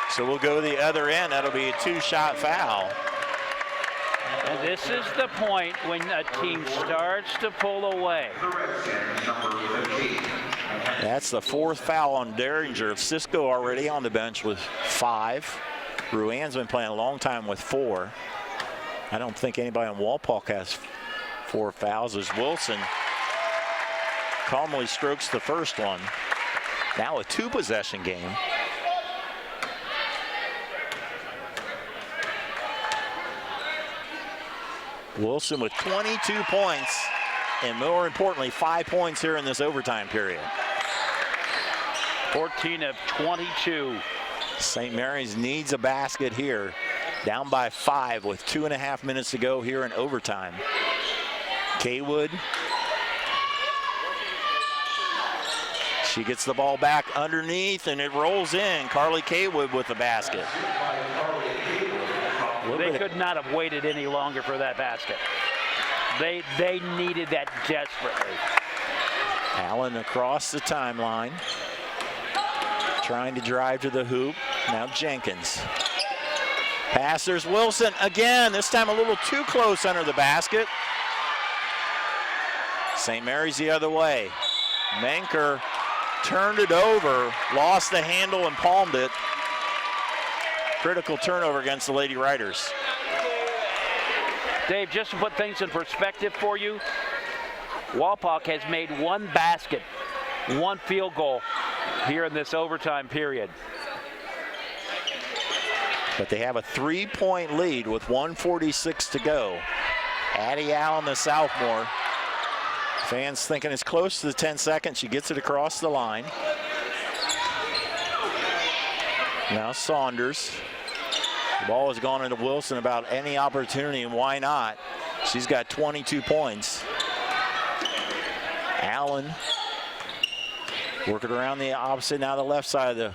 So we'll go to the other end. That'll be a 2-shot foul. And this is the point when a team starts to pull away. That's the 4th foul on Derringer. Cisco already on the bench with 5. Ruan's been playing a long time with 4. I don't think anybody on Wapak has 4 fouls as Wilson calmly strokes the first one. Now a 2-possession game. Wilson with 22 points, and more importantly, 5 points here in this overtime period. 14 of 22. St. Mary's needs a basket here. Down by 5 with 2.5 minutes to go here in overtime. Kaywood. She gets the ball back underneath, and it rolls in. Carly Kaywood with the basket. They could not have waited any longer for that basket. They needed that desperately. Allen across the timeline, trying to drive to the hoop. Now Jenkins. Pass, there's Wilson again, this time a little too close under the basket. St. Mary's the other way. Menker turned it over, lost the handle and palmed it. Critical turnover against the Lady Riders. Dave, just to put things in perspective for you, Wapak has made one basket, one field goal here in this overtime period. But they have a 3-point lead with 1:46 to go. Addie Allen, the sophomore. Fans thinking it's close to the 10 seconds. She gets it across the line. Now Saunders. The ball has gone into Wilson about any opportunity, and why not? She's got 22 points. Allen working around the opposite, now the left side of the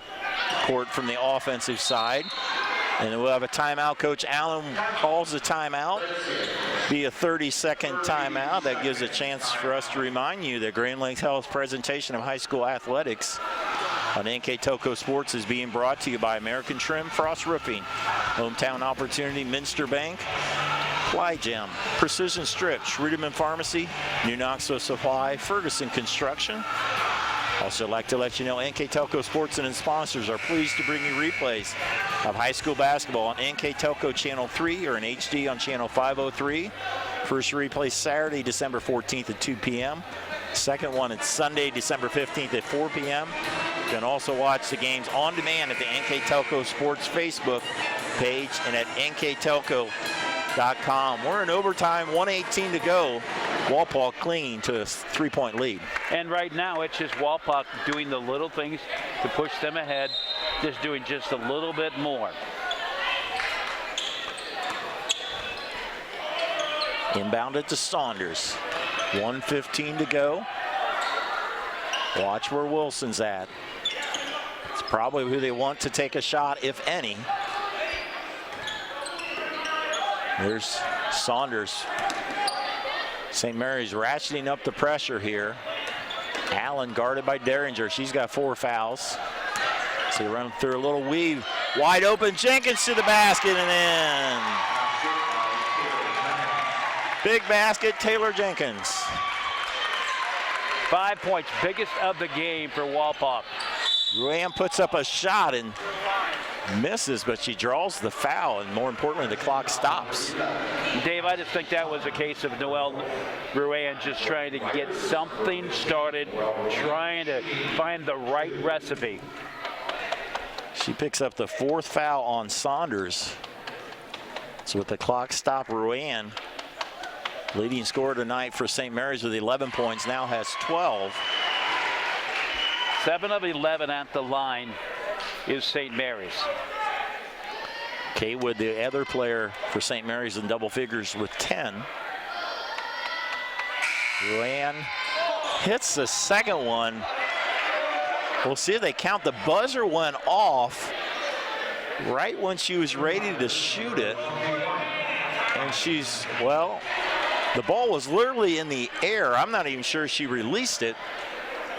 court from the offensive side. And we'll have a timeout. Coach Allen calls the timeout. Be a 30-second timeout. That gives a chance for us to remind you that Grand Lakes Health's presentation of high school athletics on NKTelco Sports is being brought to you by American Trim, Frost Roofing, Hometown Opportunity, Minster Bank, Ply Gem, Precision Strip, Schruderman Pharmacy, New Knoxville Supply, Ferguson Construction. Also like to let you know NKTelco Sports and its sponsors are pleased to bring you replays of high school basketball on NKTelco Channel 3 or in HD on Channel 503. First replay Saturday, December 14th at 2 p.m. Second one is Sunday, December 15th at 4 p.m. You can also watch the games on demand at the NKTelco Sports Facebook page and at nktelco.com. We're in overtime, 1:18 to go. Wapak clinging to a 3-point lead. And right now, it's just Wapak doing the little things to push them ahead, just doing just a little bit more. Inbounded to Saunders. 1:15 to go. Watch where Wilson's at. It's probably who they want to take a shot, if any. There's Saunders. St. Mary's ratcheting up the pressure here. Allen guarded by Derringer. She's got 4 fouls. So you run through a little weave. Wide open, Jenkins to the basket and in. Big basket, Taylor Jenkins. 5 points, biggest of the game for Wapak. Ruan puts up a shot and misses, but she draws the foul, and more importantly, the clock stops. Dave, I just think that was a case of Noelle Ruan just trying to get something started, trying to find the right recipe. She picks up the 4th foul on Saunders. So with the clock stopped, Ruan, leading scorer tonight for St. Mary's with 11 points, now has 12. 7 of 11 at the line is St. Mary's. Kaywood, the other player for St. Mary's, in double figures with 10. Ruan hits the second one. We'll see if they count. The buzzer went off right when she was ready to shoot it. And she's, well, the ball was literally in the air. I'm not even sure she released it.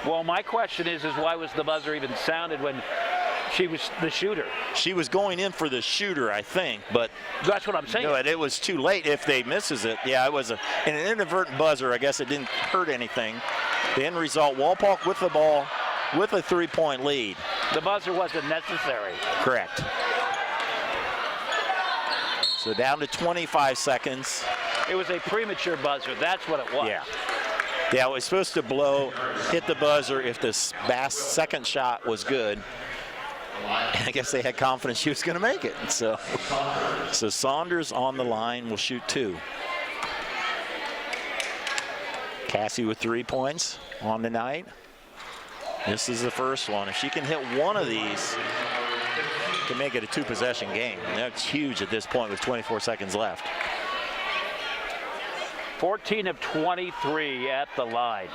Well, my question is why was the buzzer even sounded when she was the shooter? She was going in for the shooter, I think, but that's what I'm saying. No, it was too late if they misses it. Yeah, it was an inadvertent buzzer. I guess it didn't hurt anything. The end result, Wapak with the ball with a 3-point lead. The buzzer wasn't necessary. Correct. So down to 25 seconds. It was a premature buzzer. That's what it was. Yeah. Yeah, it was supposed to blow, hit the buzzer if the second shot was good. And I guess they had confidence she was going to make it. So Saunders on the line will shoot 2. Cassie with 3 points on the night. This is the first one. If she can hit one of these, can make it a 2-possession game. And that's huge at this point with 24 seconds left. 14 of 23 at the line.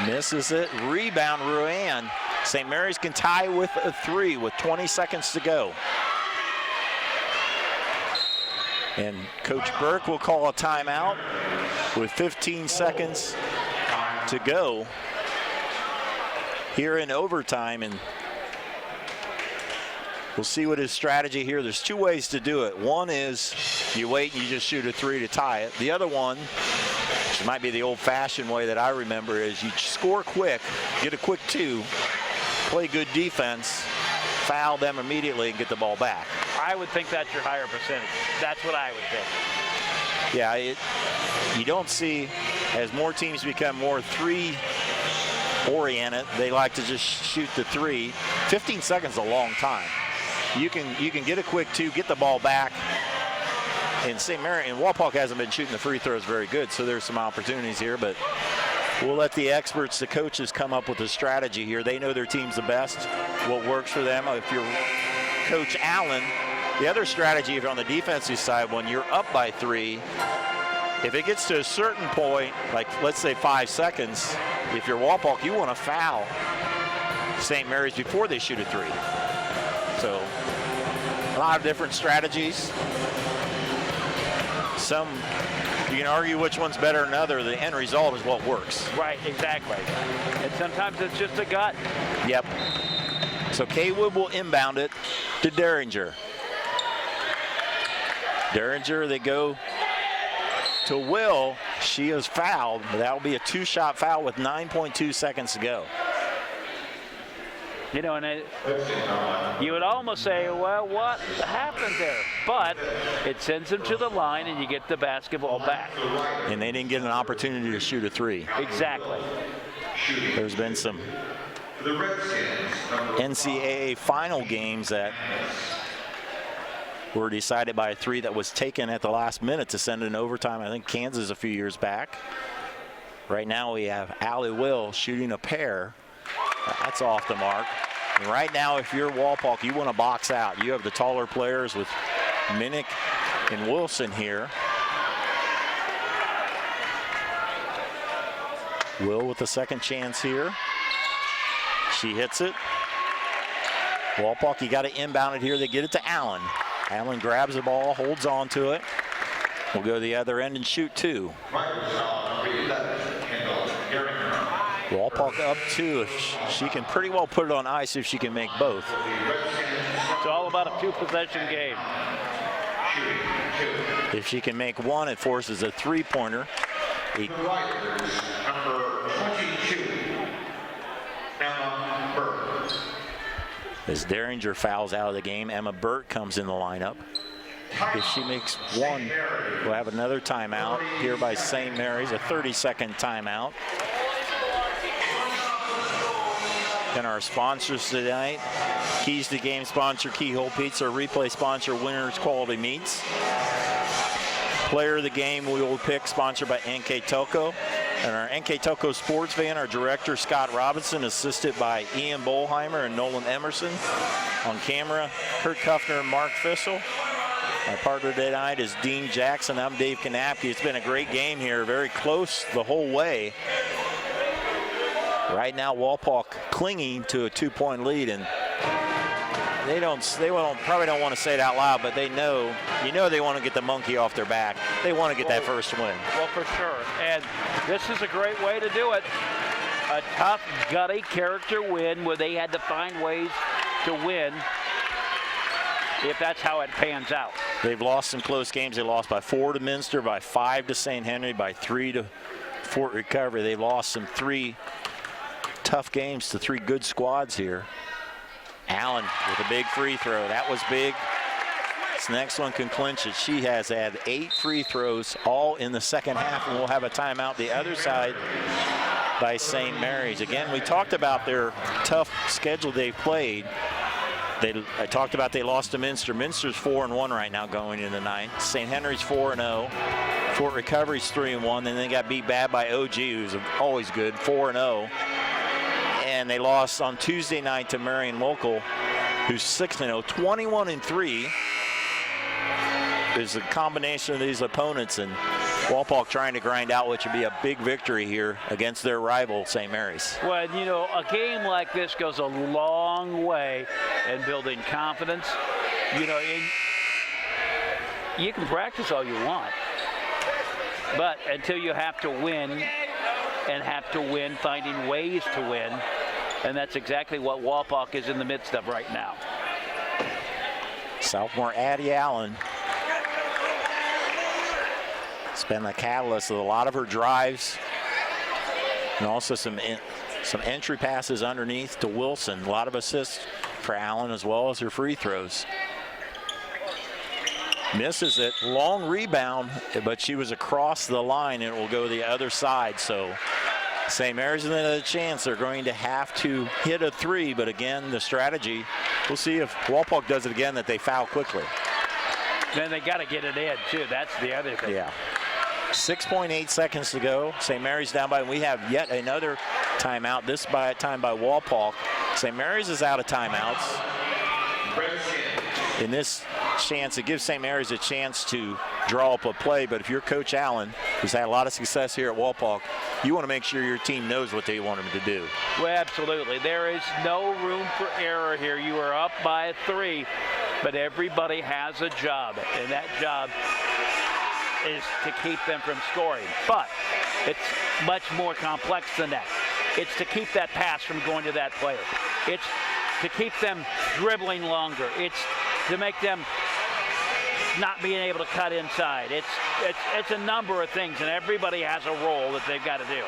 Misses it. Rebound, Ruan. St. Mary's can tie with a 3 with 20 seconds to go. And Coach Burke will call a timeout with 15 seconds to go. here in overtime, and we'll see what his strategy here. There's two ways to do it. One is you wait and you just shoot a 3 to tie it. The other one, which might be the old-fashioned way that I remember, is you score quick, get a quick 2, play good defense, foul them immediately, and get the ball back. I would think that's your higher percentage. That's what I would think. Yeah, you don't see, as more teams become more 3-oriented, they like to just shoot the 3. 15 seconds is a long time. You can get a quick 2, get the ball back. And St. Mary and Wapak hasn't been shooting the free throws very good, so there's some opportunities here, but we'll let the experts, the coaches, come up with a strategy here. They know their team's the best, what works for them. If you're Coach Allen, the other strategy, if you're on the defensive side, when you're up by 3, if it gets to a certain point, like let's say 5 seconds, if you're Wapak, you want to foul St. Mary's before they shoot a 3. So a lot of different strategies. Some, you can argue which one's better than another. The end result is what works. Right, exactly. And sometimes it's just a gut. Yep. So Kaywood will inbound it to Derringer. Derringer, they go to Will. She is fouled, but that will be a 2-shot foul with 9.2 seconds to go. You know, and you would almost say, well, what happened there? But it sends them to the line, and you get the basketball back. And they didn't get an opportunity to shoot a 3. Exactly. There's been some NCAA final games that were decided by a 3 that was taken at the last minute to send it in overtime. I think Kansas a few years back. Right now we have Allie Will shooting a pair. That's off the mark. And right now, if you're Wapak, you want to box out. You have the taller players with Minnick and Wilson here. Will with the second chance here. She hits it. Wapak, you got to inbound it here. They get it to Allen. Allen grabs the ball, holds on to it. We'll go to the other end and shoot 2. Wapak up 2. She can pretty well put it on ice if she can make both. It's all about a 2-possession game. If she can make 1, it forces a 3-pointer. As Derringer fouls out of the game, Emma Burt comes in the lineup. If she makes 1, we'll have another timeout here by St. Mary's, a 30-second timeout. And our sponsors tonight, Keys to Game sponsor Keyhole Pizza, replay sponsor Winners Quality Meats. Player of the game we will pick, sponsored by NKTelco. And our NKTelco sports van, our director Scott Robinson, assisted by Ian Bolheimer and Nolan Emerson. On camera, Kurt Kuffner and Mark Fissel. Our partner tonight is Dean Jackson. I'm Dave Kanapke. It's been a great game here, very close the whole way. Right now, Wapak clinging to a 2-point lead, and they probably don't want to say it out loud, but they know, they want to get the monkey off their back. They want to get that first win. Well, for sure, and this is a great way to do it. A tough, gutty character win where they had to find ways to win if that's how it pans out. They've lost some close games. They lost by 4 to Minster, by 5 to St. Henry, by 3 to Fort Recovery. They lost some 3 tough games to 3 good squads here. Allen with a big free throw. That was big. This next one can clinch it. She has had 8 free throws all in the second half, and we'll have a timeout the other side by St. Mary's. Again, we talked about their tough schedule they played. I talked about they lost to Minster. Minster's 4-1 right now going into 9. St. Henry's 4-0. Fort Recovery's 3-1. Then they got beat bad by OG, who's always good, 4-0. And they lost on Tuesday night to Marion Local, who's 6-0. 21-3 is the combination of these opponents, and Wapak trying to grind out what should be a big victory here against their rival, St. Mary's. Well, you know, a game like this goes a long way in building confidence. You know, you can practice all you want, but until you have to win, and have to win, finding ways to win, and that's exactly what Wapak is in the midst of right now. Sophomore Addie Allen has been the catalyst of a lot of her drives, and also some entry passes underneath to Wilson. A lot of assists for Allen as well as her free throws. Misses it, long rebound, but she was across the line and it will go the other side. So St. Mary's in a chance. They're going to have to hit a three, but again, the strategy, we'll see if Wapak does it again, that they foul quickly. Then they got to get it in too. That's the other thing. Yeah. 6.8 seconds to go. St. Mary's down by, we have yet another timeout, this time by Wapak. St. Mary's is out of timeouts. In this chance, it gives St. Mary's a chance to draw up a play, but if you're Coach Allen, who's had a lot of success here at Wapak, you want to make sure your team knows what they want them to do. Well, absolutely. There is no room for error here. You are up by 3, but everybody has a job, and that job is to keep them from scoring. But it's much more complex than that. It's to keep that pass from going to that player. It's to keep them dribbling longer. It's to make them not being able to cut inside. It's a number of things, and everybody has a role that they've got to do.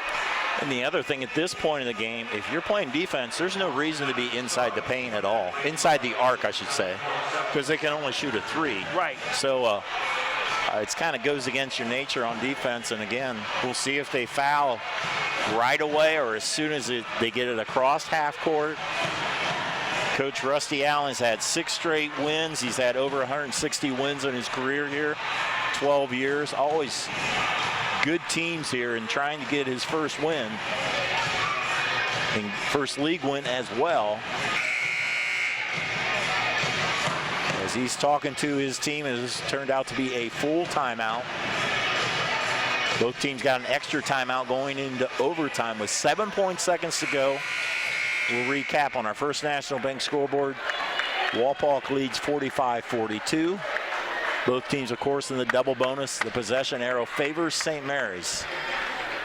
And the other thing at this point in the game, if you're playing defense, there's no reason to be inside the paint at all. Inside the arc, I should say, because they can only shoot a 3. Right. So it kind of goes against your nature on defense. And again, we'll see if they foul right away or as soon as they get it across half court. Coach Rusty Allen's had 6 straight wins. He's had over 160 wins in his career here, 12 years. Always good teams here and trying to get his first win and first league win as well. As he's talking to his team, it has turned out to be a full timeout. Both teams got an extra timeout going into overtime with 7 seconds to go. We'll recap on our First National Bank scoreboard. Wapak leads 45-42. Both teams, of course, in the double bonus. The possession arrow favors St. Mary's.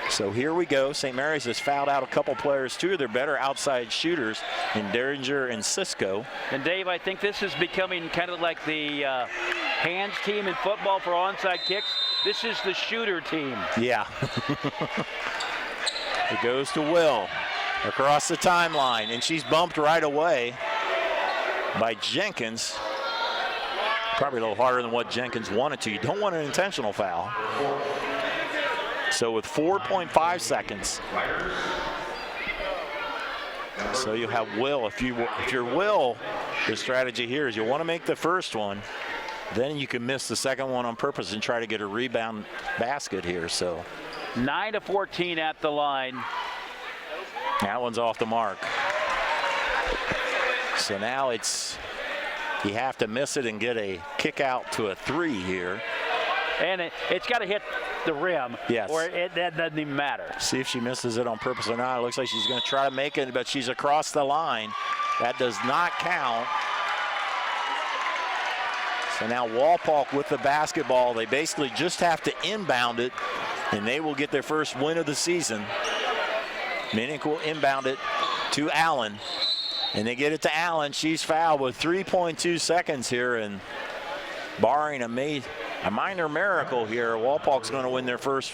So here we go. St. Mary's has fouled out a couple players, 2 of their better outside shooters in Derringer and Cisco. And Dave, I think this is becoming kind of like the hands team in football for onside kicks. This is the shooter team. Yeah. It goes to Will across the timeline, and she's bumped right away by Jenkins. Probably a little harder than what Jenkins wanted to. You don't want an intentional foul. So with 4.5 seconds. So you have Will. If you're Will, the strategy here is you want to make the first one, then you can miss the second one on purpose and try to get a rebound basket here. So 9-14 at the line. That one's off the mark. So now you have to miss it and get a kick out to a 3 here. And it's got to hit the rim. Yes. Or that doesn't even matter. See if she misses it on purpose or not. It looks like she's going to try to make it, but she's across the line. That does not count. So now Wapak with the basketball. They basically just have to inbound it, and they will get their first win of the season. Minnick will inbound it to Allen, and they get it to Allen. She's fouled with 3.2 seconds here, and barring a minor miracle here, Wapak's going to win their first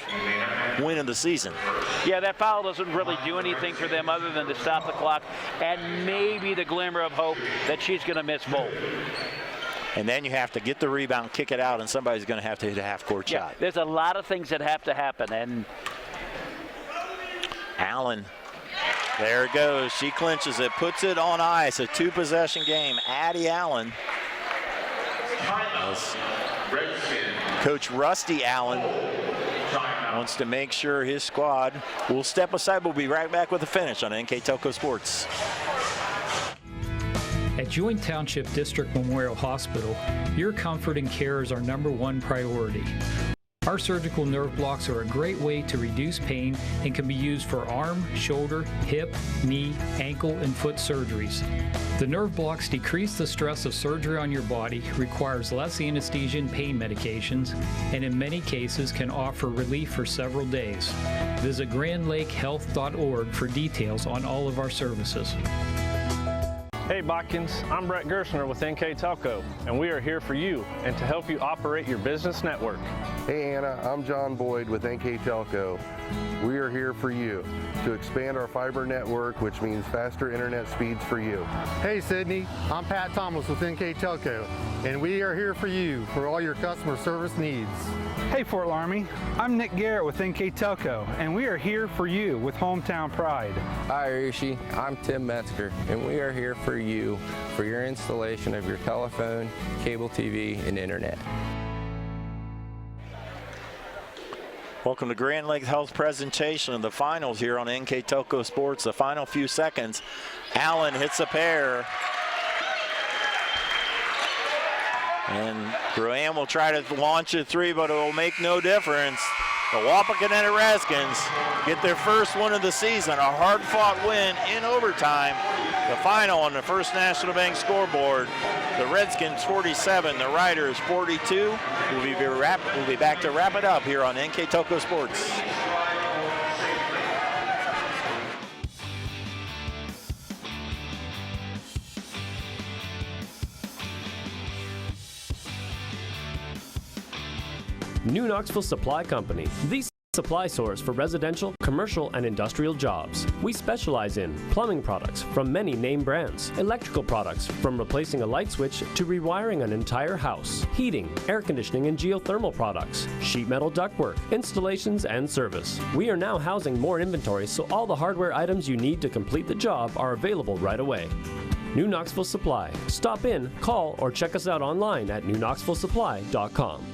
win of the season. Yeah, that foul doesn't really do anything for them other than to stop the clock and maybe the glimmer of hope that she's going to miss both. And then you have to get the rebound, kick it out, and somebody's going to have to hit a half-court shot. There's a lot of things that have to happen, and Allen, there it goes. She clinches it, puts it on ice. A 2-possession game. Addie Allen. Coach Rusty Allen wants to make sure his squad will step aside. We'll be right back with the finish on NKTelco Sports. At Joint Township District Memorial Hospital, your comfort and care is our #1 priority. Our Our surgical nerve blocks are a great way to reduce pain and can be used for arm, shoulder, hip, knee, ankle, and foot surgeries. The nerve blocks decrease the stress of surgery on your body, requires less anesthesia and pain medications, and in many cases can offer relief for several days. Visit GrandLakeHealth.org for details on all of our services. Hey Botkins, I'm Brett Gershner with NKTelco, and we are here for you and to help you operate your business network. Hey Anna, I'm John Boyd with NKTelco. We are here for you to expand our fiber network, which means faster internet speeds for you. Hey Sydney, I'm Pat Thomas with NKTelco, and we are here for you for all your customer service needs. Hey Fort Laramie, I'm Nick Garrett with NKTelco, and we are here for you with Hometown Pride. Hi Rishi, I'm Tim Metzger, and we are here for you for your installation of your telephone, cable TV, and internet. Welcome to Grand Lake Health presentation of the finals here on NKTelco Sports. The final few seconds. Allen hits a pair. And Rowan will try to launch a three, but it will make no difference. The Wapakoneta Redskins get their first win of the season, a hard-fought win in overtime. The final on the First National Bank scoreboard. The Redskins 47, the Riders 42. We'll be back to wrap it up here on NKTelco Sports. New Knoxville Supply Company, the supply source for residential, commercial, and industrial jobs. We specialize in plumbing products from many name brands, electrical products from replacing a light switch to rewiring an entire house, heating, air conditioning, and geothermal products, sheet metal ductwork, installations, and service. We are now housing more inventory, so all the hardware items you need to complete the job are available right away. New Knoxville Supply. Stop in, call, or check us out online at newknoxvillesupply.com.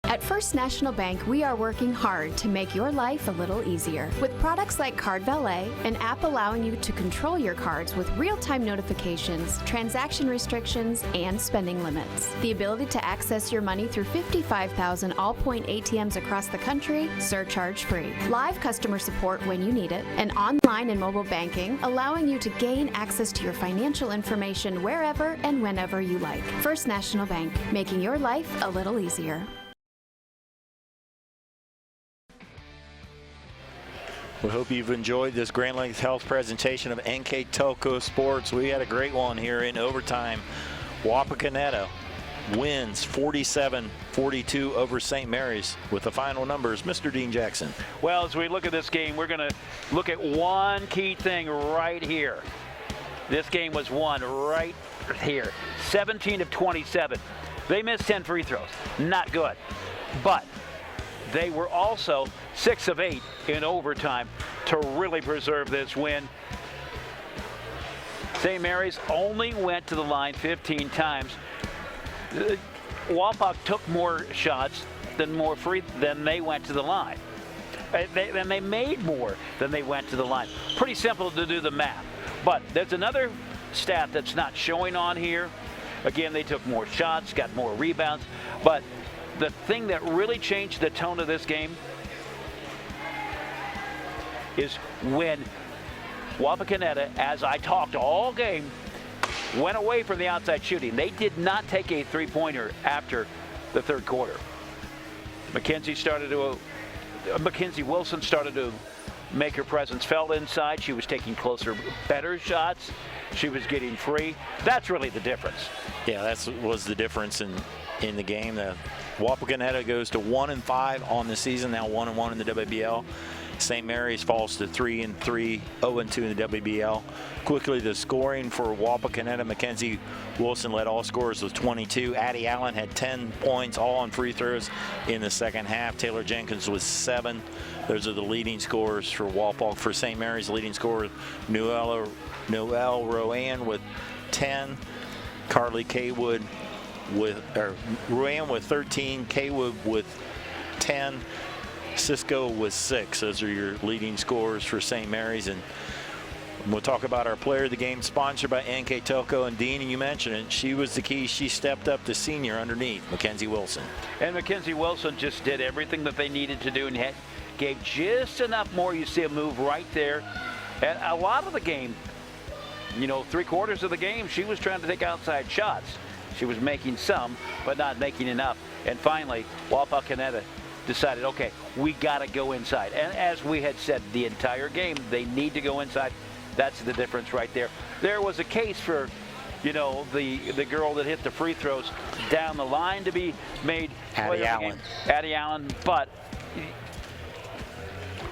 At First National Bank, we are working hard to make your life a little easier. With products like Card Valet, an app allowing you to control your cards with real-time notifications, transaction restrictions, and spending limits. The ability to access your money through 55,000 all-point ATMs across the country, surcharge-free. Live customer support when you need it, and online and mobile banking, allowing you to gain access to your financial information wherever and whenever you like. First National Bank, making your life a little easier. We hope you've enjoyed this Grand Lake Health presentation of NKTelco Sports. We had a great one here in overtime. Wapakoneta wins 47-42 over St. Mary's with the final numbers. Mr. Dean Jackson. Well, as we look at this game, we're going to look at one key thing right here. This game was won right here. 17 of 27. They missed 10 free throws. Not good. But they were also 6 of 8 in overtime to really preserve this win. St. Mary's only went to the line 15 times. Wapak took more shots than they went to the line. And they made more than they went to the line. Pretty simple to do the math. But there's another stat that's not showing on here. Again, they took more shots, got more rebounds, but the thing that really changed the tone of this game is when Wapakoneta, as I talked all game, went away from the outside shooting. They did not take a three-pointer after the third quarter. Mackenzie Wilson started to make her presence felt inside. She was taking closer, better shots. She was getting free. That's really the difference. Yeah, that was the difference in the game. Wapakoneta goes to 1-5 on the season, now 1-1 in the WBL. St. Mary's falls to 3-3, 0-2 in the WBL. Quickly, the scoring for Wapakoneta. Mackenzie Wilson led all scorers with 22. Addie Allen had 10 points, all on free throws in the second half. Taylor Jenkins was 7. Those are the leading scorers for Wapak. For St. Mary's, leading scorer Noelle Rowan with 10. Carly Kaywood Rowan with 13. Kaywood with 10. Cisco with 6. Those are your leading scorers for St. Mary's. And We'll talk about our player of the game, sponsored by NKTelco. And Dean, you mentioned it, she was the key. She stepped up to senior underneath Mackenzie Wilson. And Mackenzie Wilson just did everything that they needed to do and gave just enough more. You see a move right there. And a lot of the game, you know, 3/4 of the game, she was trying to take outside shots. She was making some, but not making enough. And finally, Wapakoneta decided, okay, we got to go inside. And as we had said the entire game, they need to go inside. That's the difference right there. There was a case for, you know, the girl that hit the free throws down the line to be made. Addie Allen. Addie Allen, but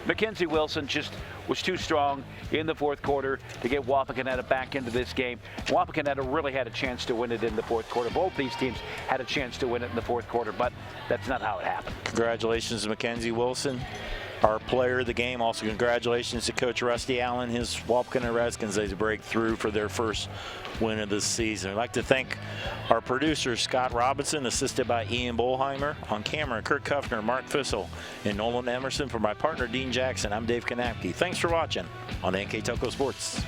Mackenzie Wilson just was too strong in the fourth quarter to get Wapakoneta back into this game. Wapakoneta really had a chance to win it in the fourth quarter. Both these teams had a chance to win it in the fourth quarter, but that's not how it happened. Congratulations to Mackenzie Wilson, our player of the game. Also, congratulations to Coach Rusty Allen, his Wapakoneta Redskins as they break through for their first win of the season. I'd like to thank our producer, Scott Robinson, assisted by Ian Bolheimer. On camera, Kurt Kuffner, Mark Fissel, and Nolan Emerson. For my partner, Dean Jackson, I'm Dave Kanapke. Thanks for watching on NKTelco Sports.